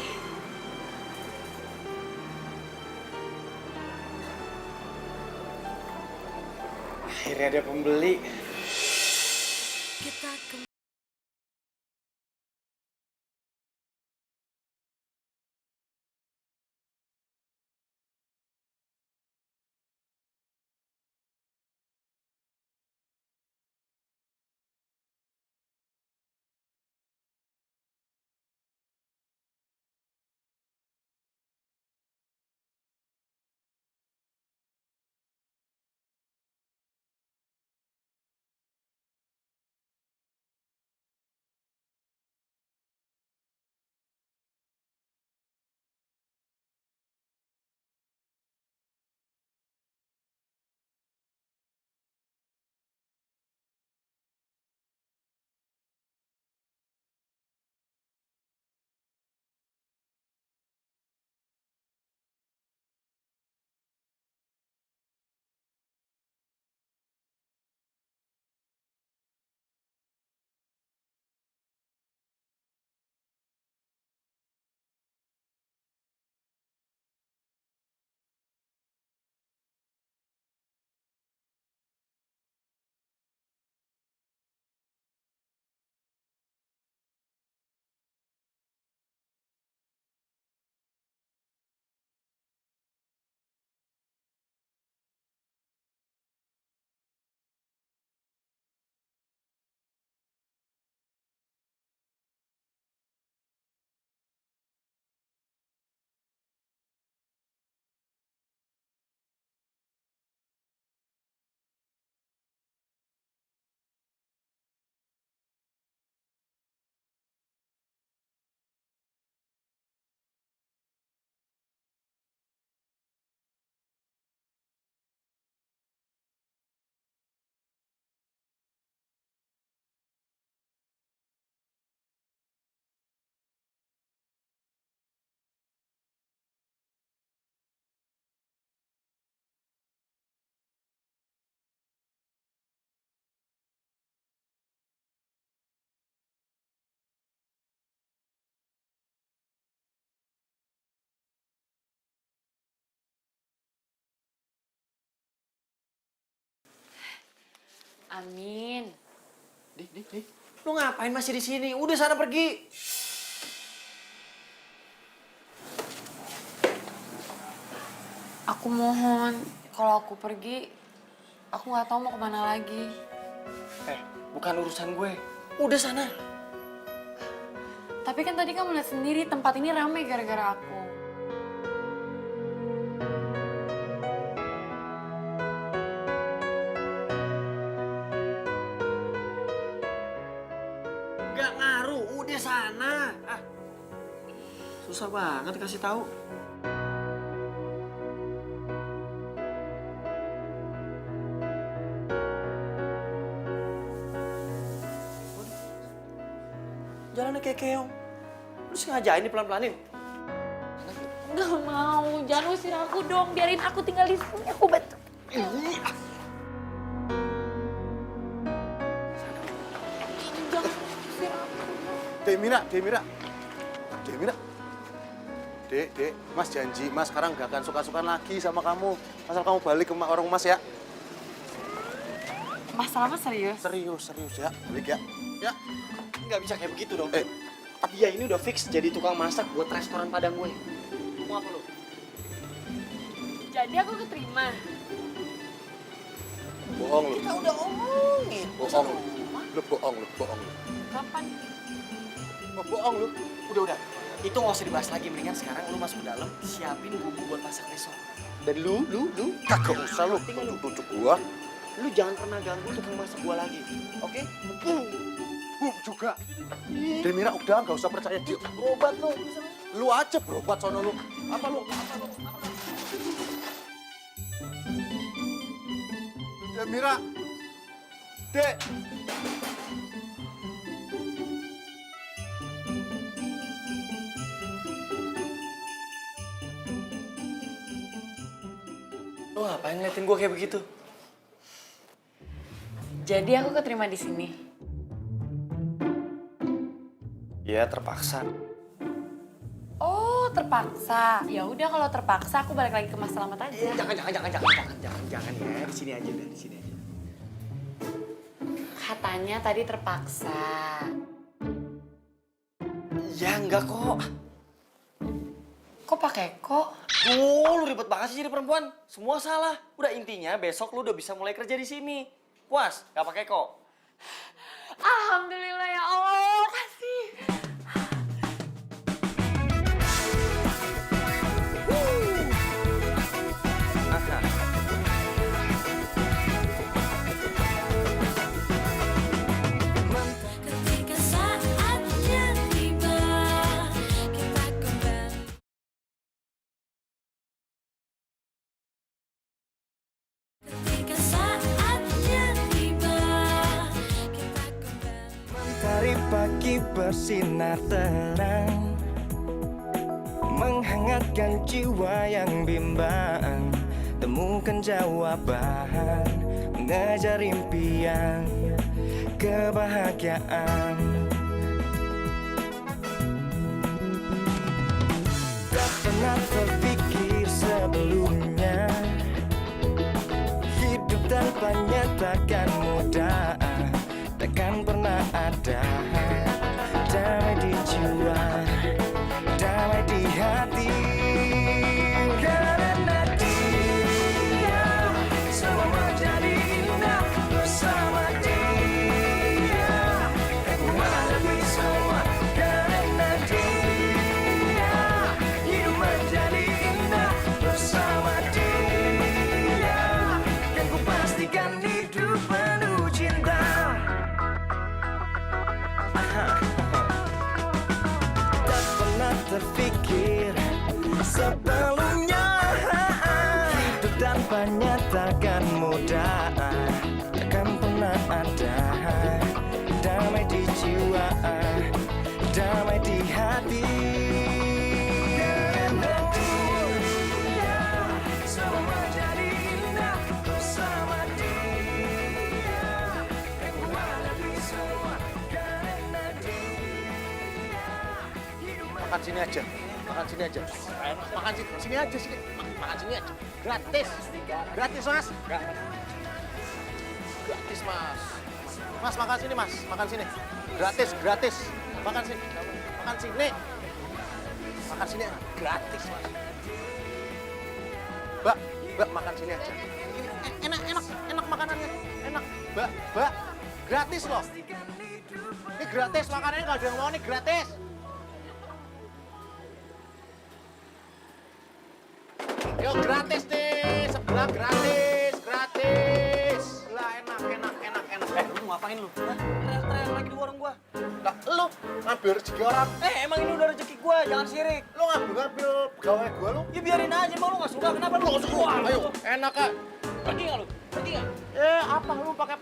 Akhirnya ada pembeli. Kita kembali. Amin. Dik. Lu ngapain masih di sini? Udah sana pergi. Aku mohon, kalau aku pergi, aku nggak tahu mau kemana lagi. Bukan urusan gue. Udah sana. Tapi kan tadi kamu lihat sendiri tempat ini ramai gara-gara aku. Gak ngaruh, udah sana. Susah banget kasih tahu. Jalannya kayak keong. Lu sengaja ini pelan-pelanin. Gak mau, jangan usir aku dong. Biarin aku tinggal di sini, aku bantu. Jangan usir aku. Mira. Dek, Mas janji, Mas sekarang gak akan suka-suka lagi sama kamu. Asal kamu balik ke warung Mas ya. Masalah mas serius? Serius ya, balik ya. Ya. Nggak bisa kayak begitu dong. Dia ini udah fix jadi tukang masak buat restoran Padang gue. Mau apa lu? Jadi aku keterima. Bohong lu. Kita udah omongin. Bohong lu. Kapan? Bohong lu. Udah. Itu nggak usah dibahas lagi. Mendingan sekarang lu masuk ke dalam, siapin bumbu buat masak besok. Dan lu kagak usah lu tunjuk gua. Lu jangan pernah ganggu tukang masak gua lagi, oke? Juga. Mira udah nggak usah percaya dia. Berobat lu. Lu aja berobat sono lu. Apa lu? Mira. Dek. Lu ngapain ngeliatin gua kayak begitu? Jadi aku keterima di sini. Ya terpaksa. Oh, terpaksa. Ya udah kalau terpaksa aku balik lagi ke Mas Slamet aja. Jangan ya. Di sini aja. Katanya tadi terpaksa. Ya enggak kok. Kok pakai kok? Lu ribet banget sih jadi perempuan. Semua salah. Udah intinya besok lu udah bisa mulai kerja di sini. Puas? Gak pakai kok. Alhamdulillah ya Allah, kasih. Ketika saatnya tiba, kita kembali. Ketika saatnya tiba, kita kembali. Mentari pagi bersinar terang, menghangatkan jiwa yang bimbang. Temukan jawaban, mengejar impian, kebahagiaan. Tak pernah terpikir sebelumnya, hidup tanpanya takkan mudah, takkan pernah ada damai di jiwa, damai di hati. Karena dia semua menjadi indah bersama dia. Aku menghadapi semua karena dia hidup menjadi indah bersama dia. Dan ku pastikan hidup penuh cinta. Tak pernah terpikir sebelumnya, hidup tanpanya takkan mudah, takkan pernah ada damai di jiwa, damai di hati. Karena dia semua menjadi indah bersama dia. Dan ku hadapi semua karena dia hidup. Makan sini aja. Makan sini aja. Makan sini aja. Gratis. Gratis, Mas. Gratis. gratis mas. Mas makan sini mas, makan sini. Gratis, gratis. Makan sini, makan sini. Makan sini, gratis mas. Mbak, makan sini aja. Ini enak makanannya. Enak, mbak, gratis loh. Ini gratis, makanannya nggak ada yang mau nih, gratis. Yo gratis nih, sebelah gratis. Lah enak. Lu ngapain lu? Teriak-teriak lagi di warung gua. Lah lu ngambil rezeki orang. Emang ini udah rezeki gua, jangan sirik. Lu ngambil pegawai gua lu. Ya biarin aja, mau lu gak suka, kenapa lu gak suka? Ayo, enak kak. Pergi gak lu? Pergi gak? Apa lu pakai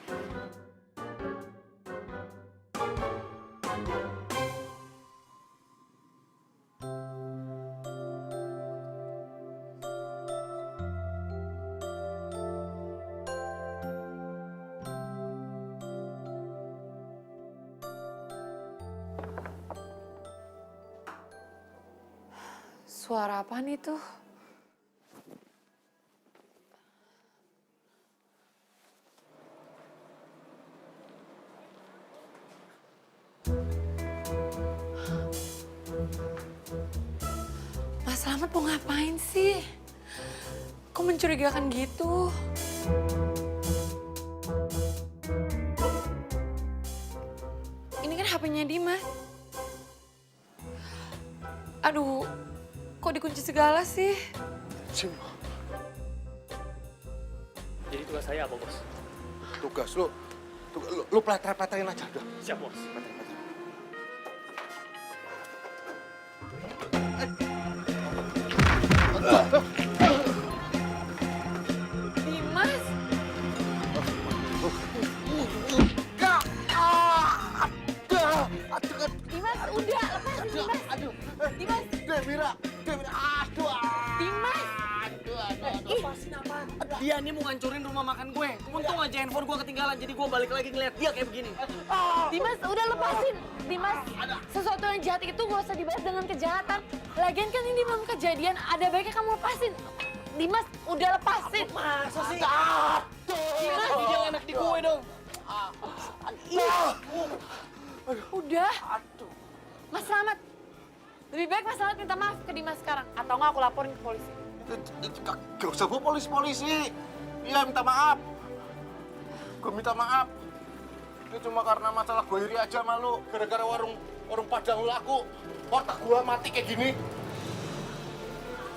Suara apaan itu? Mas Slamet mau ngapain sih? Kok mencurigakan gitu? Ini kan HP-nya Dimas. Aduh, kok dikunci segala sih? Jadi tugas saya apa, Bos? tugas lu? Lu pleter-pleterin aja udah. Siap, Bos. Dimas, Dimas, udah lepasin Dimas. Dimas, Mira, aduh. Dimas. Lepasin apa? Dia nih mau ngancurin rumah makan gue. Untung aja handphone gue ketinggalan, jadi gue balik lagi ngeliat dia kayak begini. Dimas, udah lepasin. Dimas, sesuatu yang jahat itu gak usah dibalas dengan kejahatan. Lagian kan ini belum kejadian, ada baiknya kamu lepasin. Dimas, udah lepasin. Masa sih? Dimas, Jangan enak di gue dong. udah. Mas Slamet, lebih baik Mas Slamet minta maaf ke Dimas sekarang. Atau nggak aku laporin ke polisi. Gak usah gua polisi. Iya minta maaf. Gue minta maaf. Itu cuma karena masalah gue iri aja malu. Gara-gara warung Padang lu laku. Otak gua mati kayak gini.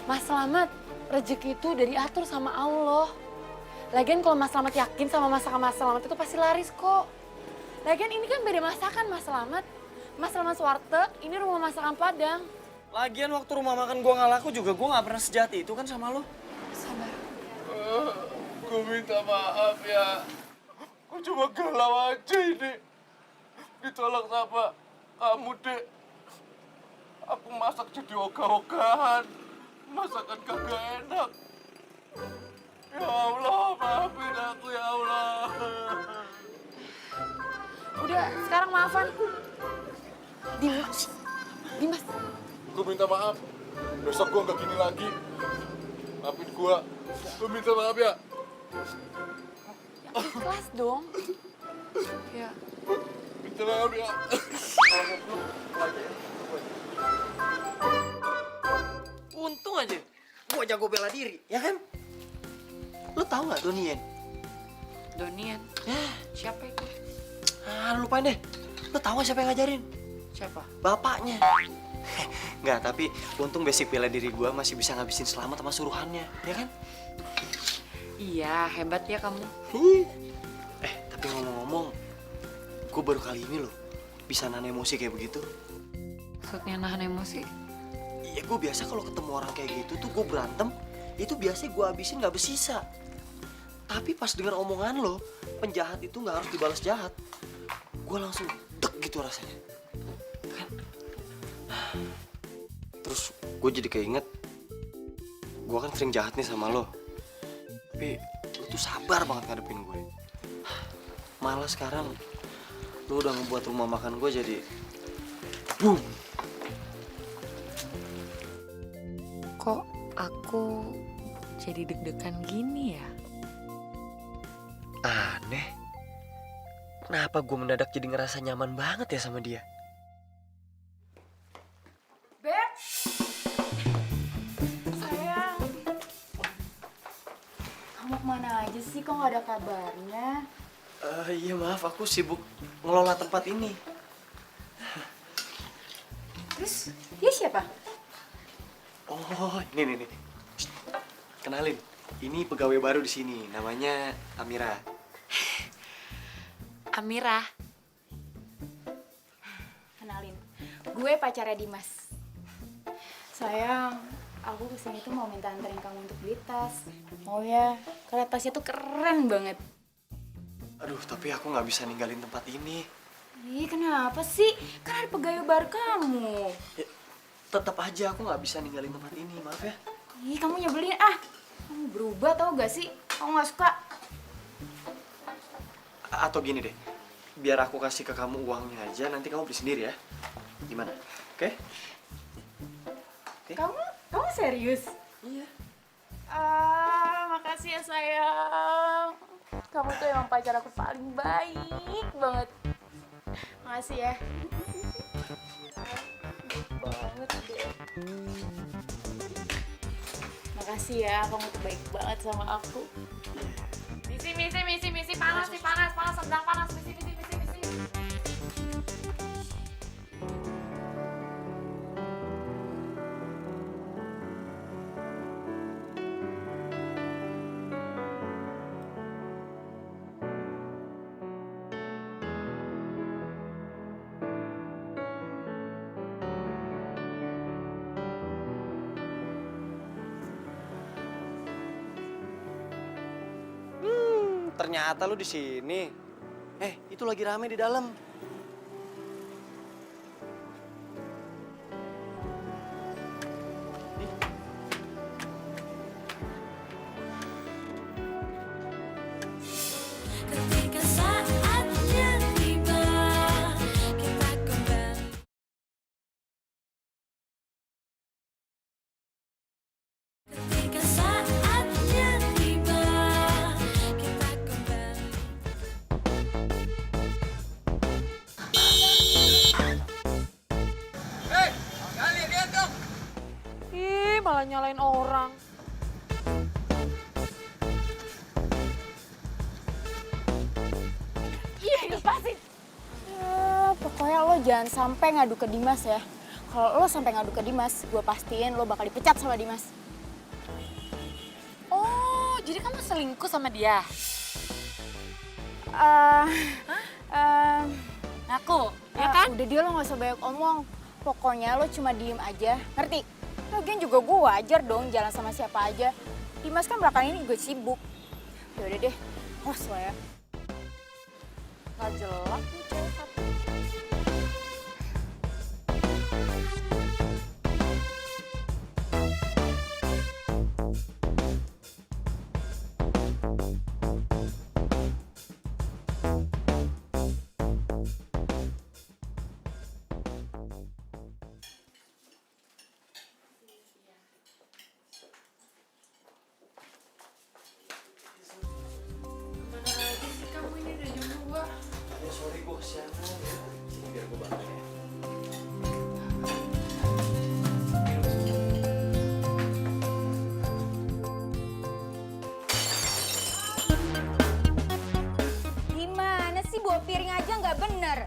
Mas Slamet, rezeki itu udah diatur sama Allah. Lagian kalau Mas Slamet yakin sama masakan Mas Slamet itu pasti laris kok. Lagian ini kan beda masakan Mas Slamet. Mas Slamet Warteg, ini rumah masakan Padang. Lagian waktu rumah makan gua nggak laku juga gua nggak pernah sejati itu kan sama lo. Sabar. Gue minta maaf ya. Gue cuma galau aja ini. Ditolak sama kamu, Dek. Aku masak jadi ogah-ogahan. Masakan kagak enak. Ya Allah, maafin aku ya Allah. Udah, sekarang maafan. Dimas. Gue minta maaf. Besok gue nggak gini lagi. Maafin gue. Gue minta maaf ya. Ya ikhlas dong. Ya. Minta maaf ya. Untung aja gua jago bela diri, ya kan? Lu tahu nggak Donien? Donian. Siapa itu? Lu lupain deh. Lu tahu nggak siapa yang ngajarin? Siapa? Bapaknya. Nggak, tapi untung basic bela diri gua masih bisa ngabisin Slamet sama suruhannya, ya kan? Iya, hebat ya kamu. Tapi ngomong-ngomong, gua baru kali ini loh bisa nahan emosi kayak begitu. Maksudnya nahan emosi? Iya, gue biasa kalau ketemu orang kayak gitu tuh gue berantem, itu biasanya gue habisin gak bersisa. Tapi pas denger omongan lo, penjahat itu gak harus dibalas jahat. Gue langsung dek gitu rasanya. Kan? Terus gue jadi keinget, gue kan sering jahat nih sama lo. Tapi lo tuh sabar banget ngadepin gue. Malah sekarang lo udah ngebuat rumah makan gue jadi boom. Kok aku jadi deg-degan gini ya? Aneh. Kenapa gue mendadak jadi ngerasa nyaman banget ya sama dia? Beb, sayang. Kamu kemana aja sih? Kok nggak ada kabarnya? Iya maaf, aku sibuk ngelola tempat ini. Terus dia siapa? Oh, ini. Shh, kenalin, ini pegawai baru di sini, namanya Amira. Amira. Kenalin, gue pacarnya Dimas. Sayang, aku kesini tuh mau minta anterin kamu untuk beli tas. Mau ya, karena tasnya tuh keren banget. Aduh, tapi aku nggak bisa ninggalin tempat ini. Ih, kenapa sih? Kan ada pegawai baru kamu. Ya, tetap aja aku nggak bisa ninggalin tempat ini, maaf ya. Ih, kamu nyebelin ah. Kamu berubah tau gak sih? Kamu gak suka. Atau gini deh, biar aku kasih ke kamu uangnya aja, nanti kamu beli sendiri ya. Gimana? Oke? Kamu serius? Iya. Makasih ya sayang. Kamu tuh emang pacar aku paling baik banget. Makasih ya. Banget deh. Makasih ya, kamu tuh baik banget sama aku. Misi, panas, sedang panas, misi. Ternyata lu di sini. Itu lagi rame di dalam. Ketika saatnya tiba, kita kembali. Ketika saatnya tiba, kita kembali. Ih, malah nyalain orang. Iya, lepasin. Pokoknya lo jangan sampai ngadu ke Dimas ya. Kalau lo sampai ngadu ke Dimas, gue pastiin lo bakal dipecat sama Dimas. Oh, jadi kamu selingkuh sama dia? Ngaku, ya kan? Udah dia lo gak usah banyak omong. Pokoknya lo cuma diem aja, ngerti? Lagian juga gue wajar dong jalan sama siapa aja. Dimas kan belakangan ini juga sibuk. Yaudah deh, hos lo ya. Gak jelas nih cewek satu. Mana aja sih kamu ini udah jam 2. Ya sorry gue kesiangan ya. Sini biar gue bantu ya. Gimana sih bawa piring aja nggak bener?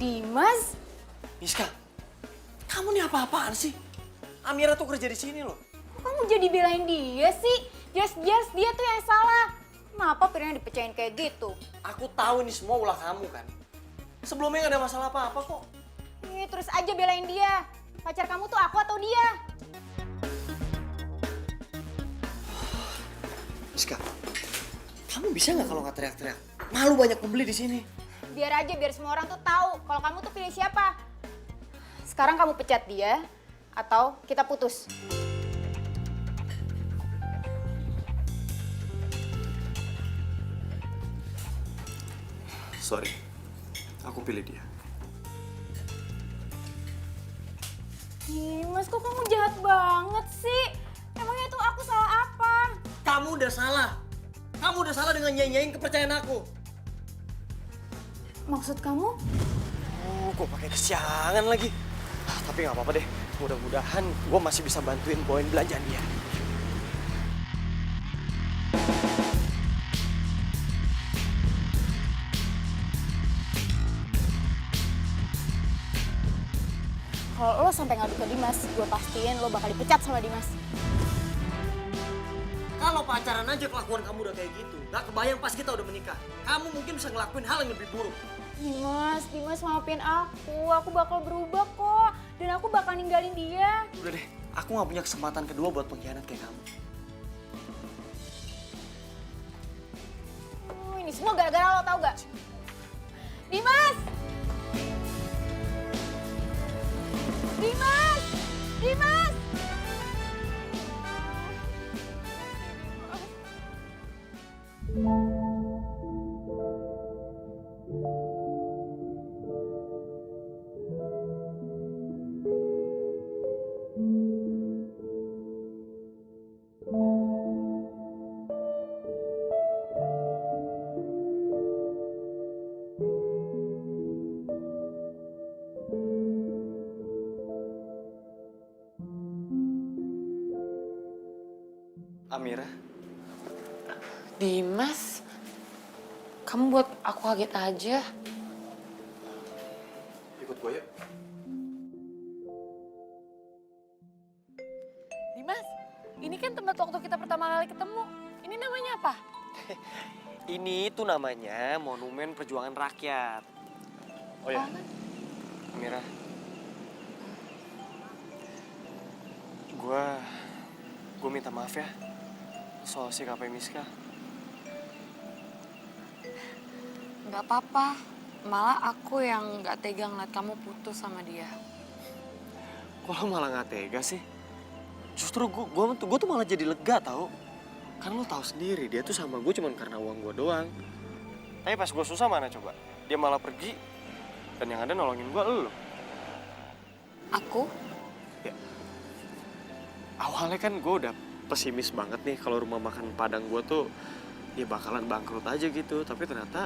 Dimas? Miska, kamu nih apa-apaan sih? Amira tuh kerja di sini loh. Kok kamu jadi belain dia sih? Jelas-jelas dia tuh yang salah. Kenapa piringnya dipecahin kayak gitu? Aku tahu ini semua ulah kamu kan. Sebelumnya gak ada masalah apa-apa kok. Ih, terus aja belain dia. Pacar kamu tuh aku atau dia? Miska, kamu bisa nggak kalau nggak teriak-teriak? Malu banyak pembeli di sini. Biar aja, biar semua orang tuh tahu kalau kamu tuh pilih siapa. Sekarang kamu pecat dia, atau kita putus. Sorry, aku pilih dia. Dimas, kok kamu jahat banget sih? Emangnya itu aku salah apa? Kamu udah salah. Kamu udah salah dengan nyanyain kepercayaan aku. Maksud kamu? Oh, gue pakai kesiangan lagi. Tapi nggak apa-apa deh. Mudah-mudahan gue masih bisa bantuin bawain belanjaan dia. Kalau lo sampai ngadu ke Dimas, gue pastiin lo bakal dipecat sama Dimas. Kalau pacaran aja kelakuan kamu udah kayak gitu, nggak kebayang pas kita udah menikah. Kamu mungkin bisa ngelakuin hal yang lebih buruk. Dimas maafin aku bakal berubah kok. Dan aku bakal ninggalin dia. Udah deh, aku nggak punya kesempatan kedua buat pengkhianat kayak kamu. Ini semua gara-gara lo, tau gak? Dimas! Dimas! Dimas! Amira, Dimas, kamu buat aku kaget aja. Ikut gue yuk. Dimas, ini kan tempat waktu kita pertama kali ketemu. Ini namanya apa? Ini tuh namanya Monumen Perjuangan Rakyat. oh ya, Amira, gue minta maaf ya soal sikapnya Miska. Nggak apa-apa. Malah aku yang nggak tega ngeliat kamu putus sama dia. Kok lo malah nggak tega sih? Justru gue tuh malah jadi lega tau. Kan lo tahu sendiri dia tuh sama gue cuman karena uang gue doang. Tapi pas gue susah mana coba? Dia malah pergi dan yang ada nolongin gue lo. Aku? Ya, awalnya kan gue udah pesimis banget nih kalau rumah makan Padang gue tuh dia bakalan bangkrut aja gitu. Tapi ternyata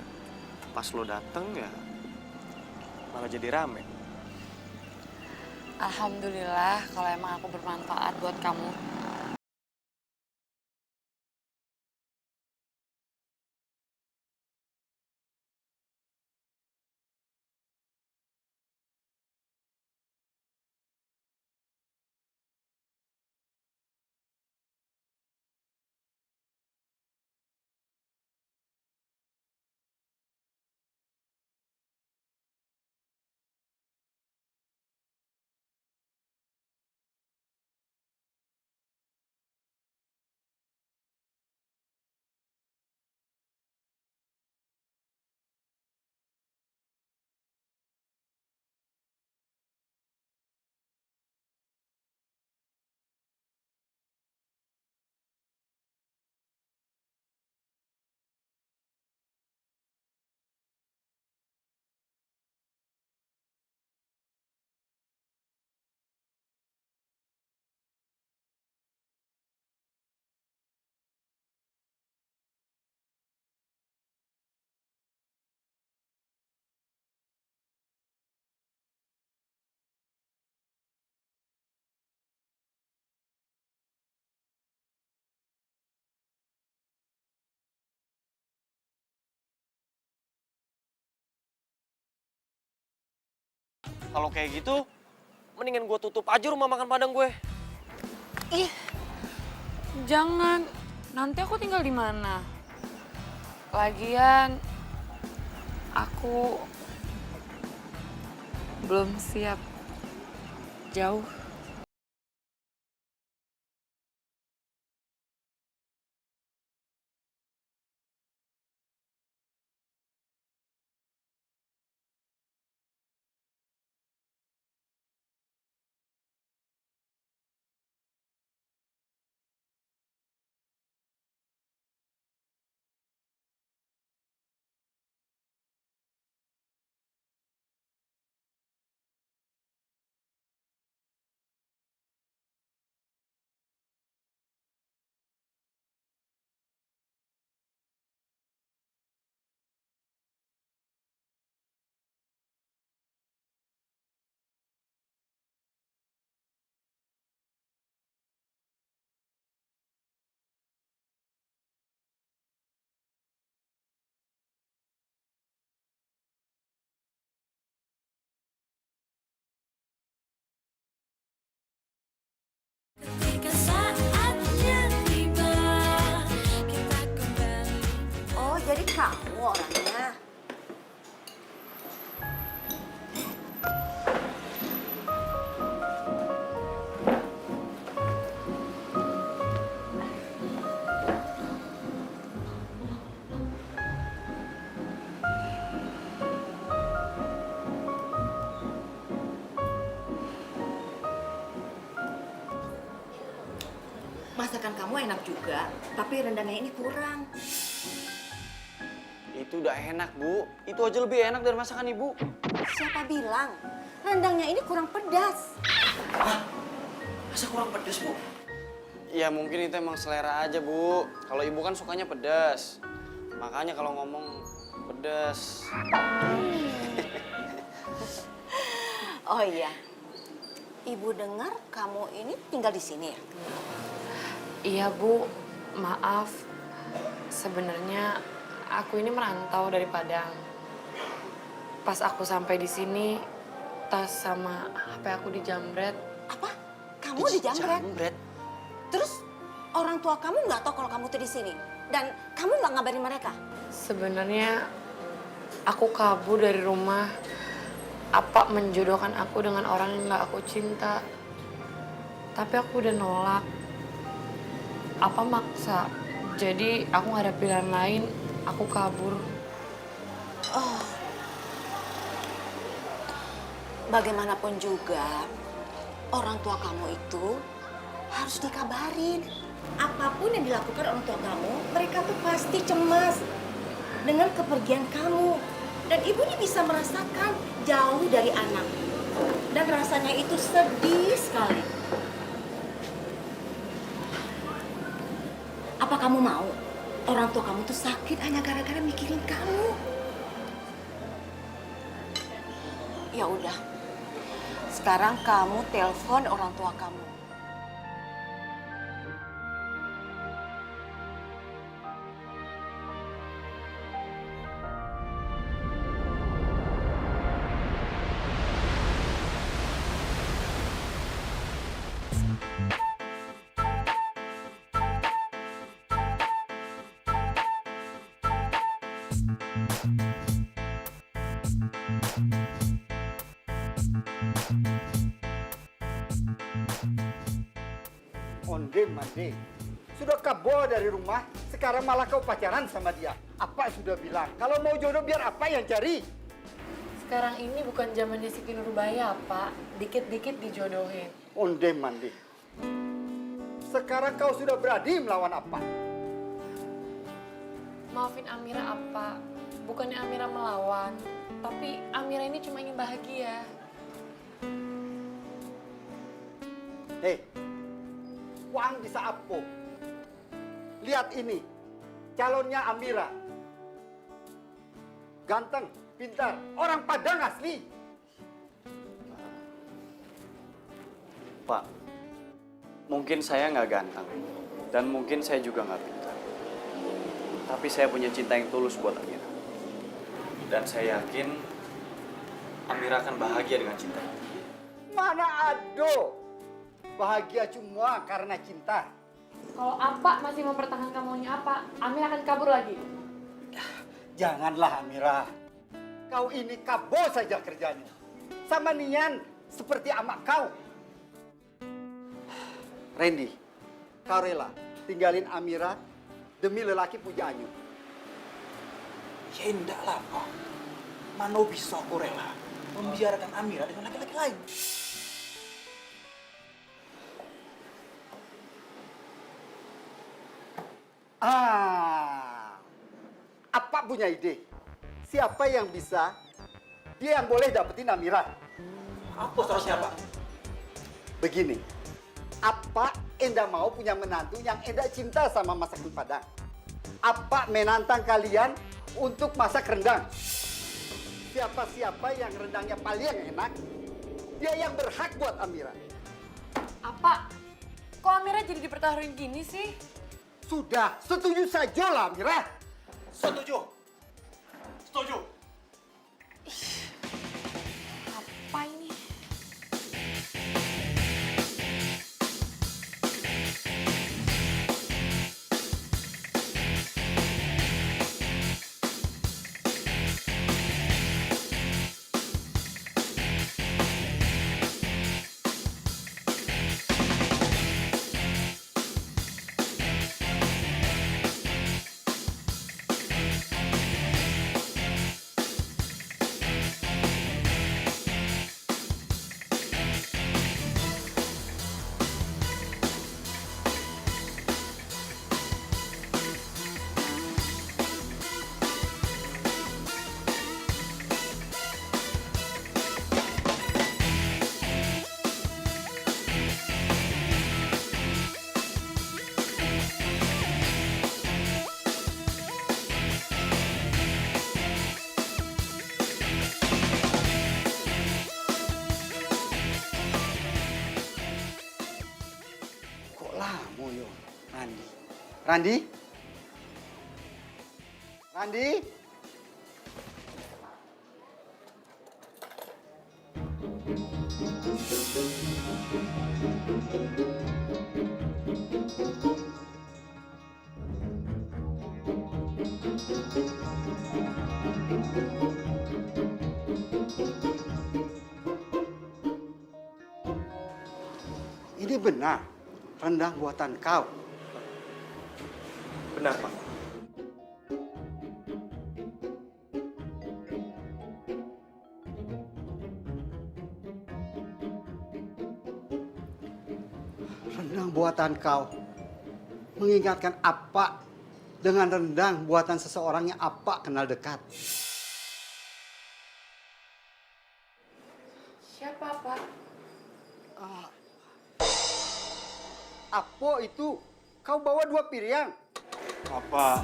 pas lo dateng ya malah jadi rame. Alhamdulillah kalau emang aku bermanfaat buat kamu. Kalau kayak gitu, mendingan gue tutup aja rumah makan Padang gue. Ih, jangan. Nanti aku tinggal di mana? Lagian, aku belum siap jauh. orangnya. Masakan kamu enak juga, tapi rendangnya ini kurang. Itu udah enak, Bu. Itu aja lebih enak dari masakan Ibu. Siapa bilang? Rendangnya ini kurang pedas. Masa kurang pedas, Bu? Ya mungkin itu emang selera aja, Bu. Kalau Ibu kan sukanya pedas. Makanya kalau ngomong pedas. Oh iya, Ibu dengar kamu ini tinggal di sini ya? Iya Bu, maaf. Sebenarnya aku ini merantau dari Padang. Pas aku sampai di sini, tas sama HP aku dijamret. Apa? Kamu dijamret? Jambret? Terus orang tua kamu nggak tahu kalau kamu tuh di sini? Dan kamu nggak ngabarin mereka? Sebenarnya aku kabur dari rumah. Apa menjodohkan aku dengan orang yang nggak aku cinta. Tapi aku udah nolak. Apa maksa? Jadi aku nggak ada pilihan lain. Aku kabur. Oh, bagaimanapun juga orang tua kamu itu harus dikabarin. Apapun yang dilakukan orang tua kamu, mereka tuh pasti cemas dengan kepergian kamu. Dan ibu ini bisa merasakan jauh dari anak. Dan rasanya itu sedih sekali. Apa kamu mau orang tua kamu tuh sakit hanya gara-gara mikirin kamu? Ya udah, sekarang kamu telepon orang tua kamu. Onde mande. Sudah kau bawa dari rumah, sekarang malah kau pacaran sama dia. Apa sudah bilang? Kalau mau jodoh biar apa yang cari? Sekarang ini bukan zamannya Siti Nurbaya, Pak. Dikit-dikit dijodohin. Onde mande. Sekarang kau sudah berani melawan apa? Maafin Amira apa? Bukannya Amira melawan, tapi Amira ini cuma ingin bahagia. Hei, Wang bisa apa? Lihat ini, calonnya Amira. Ganteng, pintar, orang Padang asli. Pak, mungkin saya nggak ganteng. Dan mungkin saya juga nggak pintar. Tapi saya punya cinta yang tulus buat Amira. Dan saya yakin Amira akan bahagia dengan cinta. Mana ada? Bahagia cuma karena cinta. Kalau Apa masih mempertahankan maunya Apa, Amira akan kabur lagi. Janganlah Amira. Kau ini kabo saja kerjanya. Sama Nian seperti amak kau. Randy, kau rela tinggalin Amira demi lelaki pujaannya? Ya enggak lah, Pak. Mana bisa aku rela membiarkan Amira dengan laki-laki lain. Apa punya ide? Siapa yang bisa? Dia yang boleh dapetin Amira. Apa seharusnya, Pak? Begini, apa Enda mau punya menantu yang Enda cinta sama masakan Padang? Apa menantang kalian untuk masak rendang? Siapa-siapa yang rendangnya paling enak, dia yang berhak buat Amira. Apa? Kok Amira jadi dipertaruhin gini sih? Sudah, setuju saja lah Amira. Setuju. Setuju. Apa ini? Randi? Randi? Ini benar rendang buatan kau. Benar, Pak. Rendang buatan kau mengingatkan apa dengan rendang buatan seseorang yang apa kenal dekat. Siapa, Pak? Apa itu? Kau bawa 2 piring. Apa?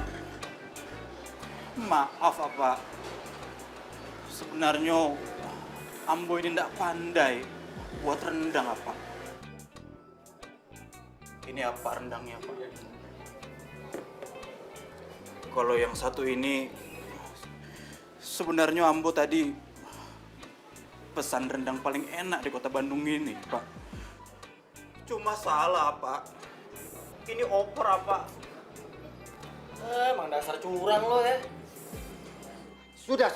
Maaf, apa? Sebenarnya Ambo ini tidak pandai buat rendang, apa? Ini apa rendangnya, Pak? Kalau yang satu ini, sebenarnya Ambo tadi pesan rendang paling enak di kota Bandung ini, Pak. Cuma salah, Pak. Ini oper, apa? Emang dasar curang lo ya. Sudah.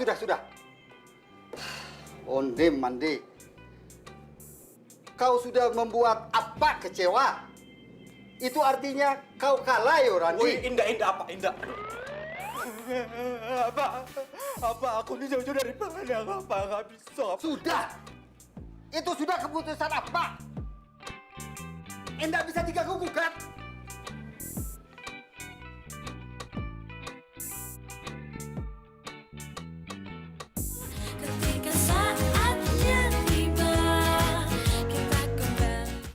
Onde mande. Kau sudah membuat apa kecewa? Itu artinya kau kalah ya, Randi. Woi, indah apa? Indah. Apa aku ini jauh-jauh dari Padang, apa nggak bisa? Sudah. Itu sudah keputusan apa? Enggak bisa diganggu gugat. Ketika saatnya tiba, kita kembali.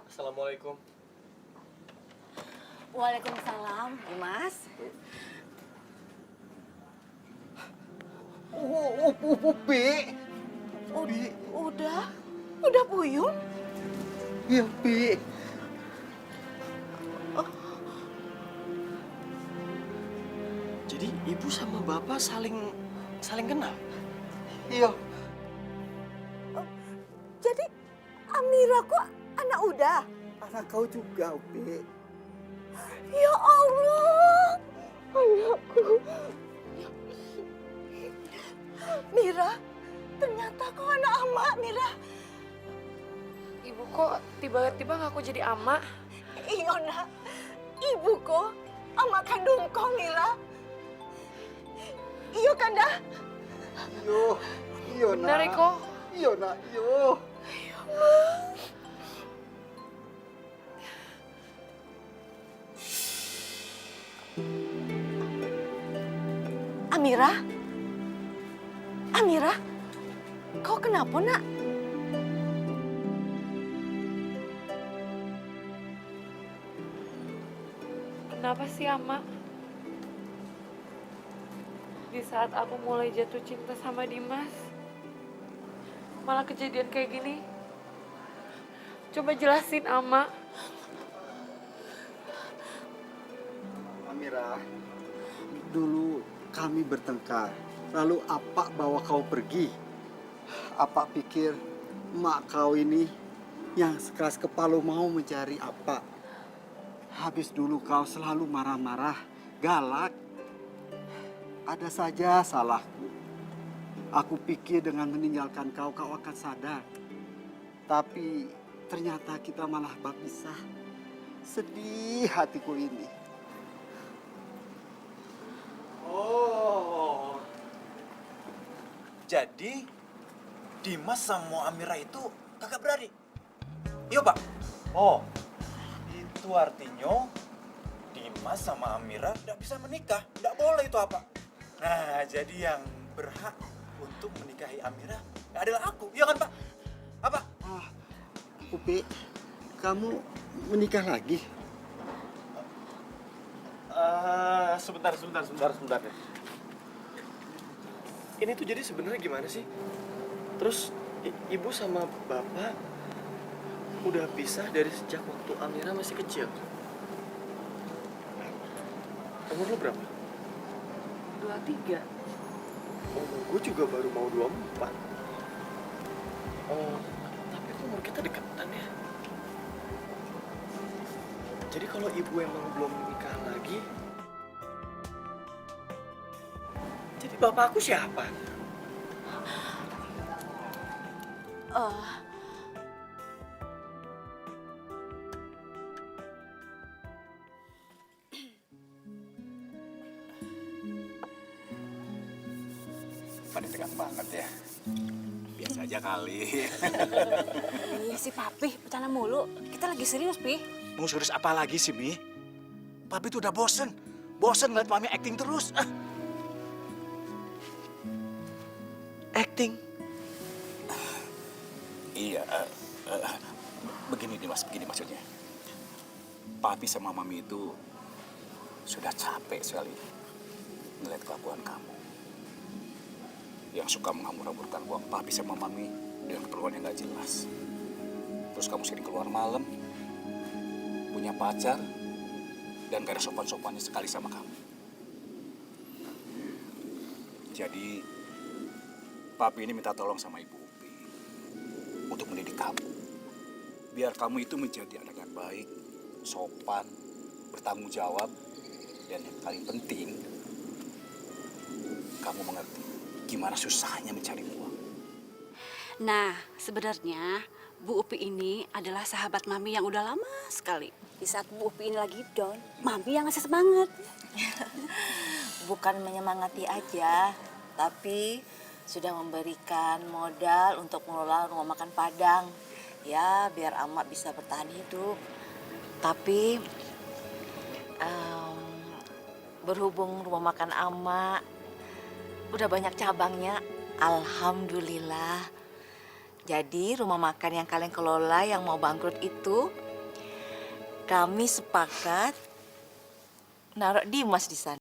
Assalamualaikum. Waalaikumsalam, Dimas. Upi. Udah puyung? Iya, Pi. Jadi ibu sama bapak saling kenal? Iya. Jadi Amira kok anak udah? Anak kau juga, Upi. Ya Allah, anakku. Mira, ternyata kau anak Ama, Mira. Ibu kok tiba-tiba ngaku jadi ama? Iya, nak. Ibu kok ama kandung kau, Mira. Iya kan dah? Iya, nak. Benar, Iko? Iya, nak. Iya. Amira, kau kenapa, nak? Kenapa sih, Ama? Di saat aku mulai jatuh cinta sama Dimas, malah kejadian kayak gini. Coba jelasin, Ama. Amira, dulu kami bertengkar. Lalu apa bawa kau pergi? Apa pikir mak kau ini yang sekeras kepala mau mencari apa? Habis dulu kau selalu marah-marah, galak. Ada saja salahku. Aku pikir dengan meninggalkan kau, kau akan sadar. Tapi ternyata kita malah berpisah. Sedih hatiku ini. Oh. Jadi Dimas sama Amira itu kakak beradik? Iya, Pak. Oh. Itu artinya Dimas sama Amira tidak bisa menikah. Tidak boleh itu, apa? Nah, jadi yang berhak untuk menikahi Amira adalah aku. Iya kan, Pak? Apa? Upi, kamu menikah lagi? Sebentar deh. Ini tuh jadi sebenarnya gimana sih? Terus ibu sama bapak udah pisah dari sejak waktu Amira masih kecil. Umur lo berapa? 23. Umur gue juga baru mau 24. Oh, tapi kok umur kita dekatan ya? Jadi kalau ibu emang belum nikah lagi, jadi bapak aku siapa? Pada tegang banget ya. Biasa aja kali. Iya sih Papi, bercanda mulu. Kita lagi serius, Pi. Mau serius apa lagi sih, Mi? Papi tuh udah bosen. Bosen ngeliat Mami acting terus. Acting? Iya, begini nih Mas, begini maksudnya. Papi sama Mami itu sudah capek sekali ngeliat kelakuan kamu. Yang suka menghambur-hamburkan uang Papi sama Mami dengan keperluan yang gak jelas. Terus kamu sering keluar malam, punya pacar, dan gak ada sopan-sopannya sekali sama kamu. Jadi, Papi ini minta tolong sama Ibu Upi untuk mendidik kamu. Biar kamu itu menjadi anak yang baik, sopan, bertanggung jawab, dan yang paling penting, kamu mengerti gimana susahnya mencari uang. Nah, sebenarnya Bu Upi ini adalah sahabat Mami yang udah lama sekali. Di saat Bu Upi ini lagi down, Mami yang ngasih semangat. Bukan menyemangati aja, tapi sudah memberikan modal untuk mengelola rumah makan Padang. Ya, biar Ama bisa bertahan hidup. Tapi berhubung rumah makan Ama udah banyak cabangnya, alhamdulillah. Jadi rumah makan yang kalian kelola yang mau bangkrut itu, kami sepakat naruh Dimas di sana.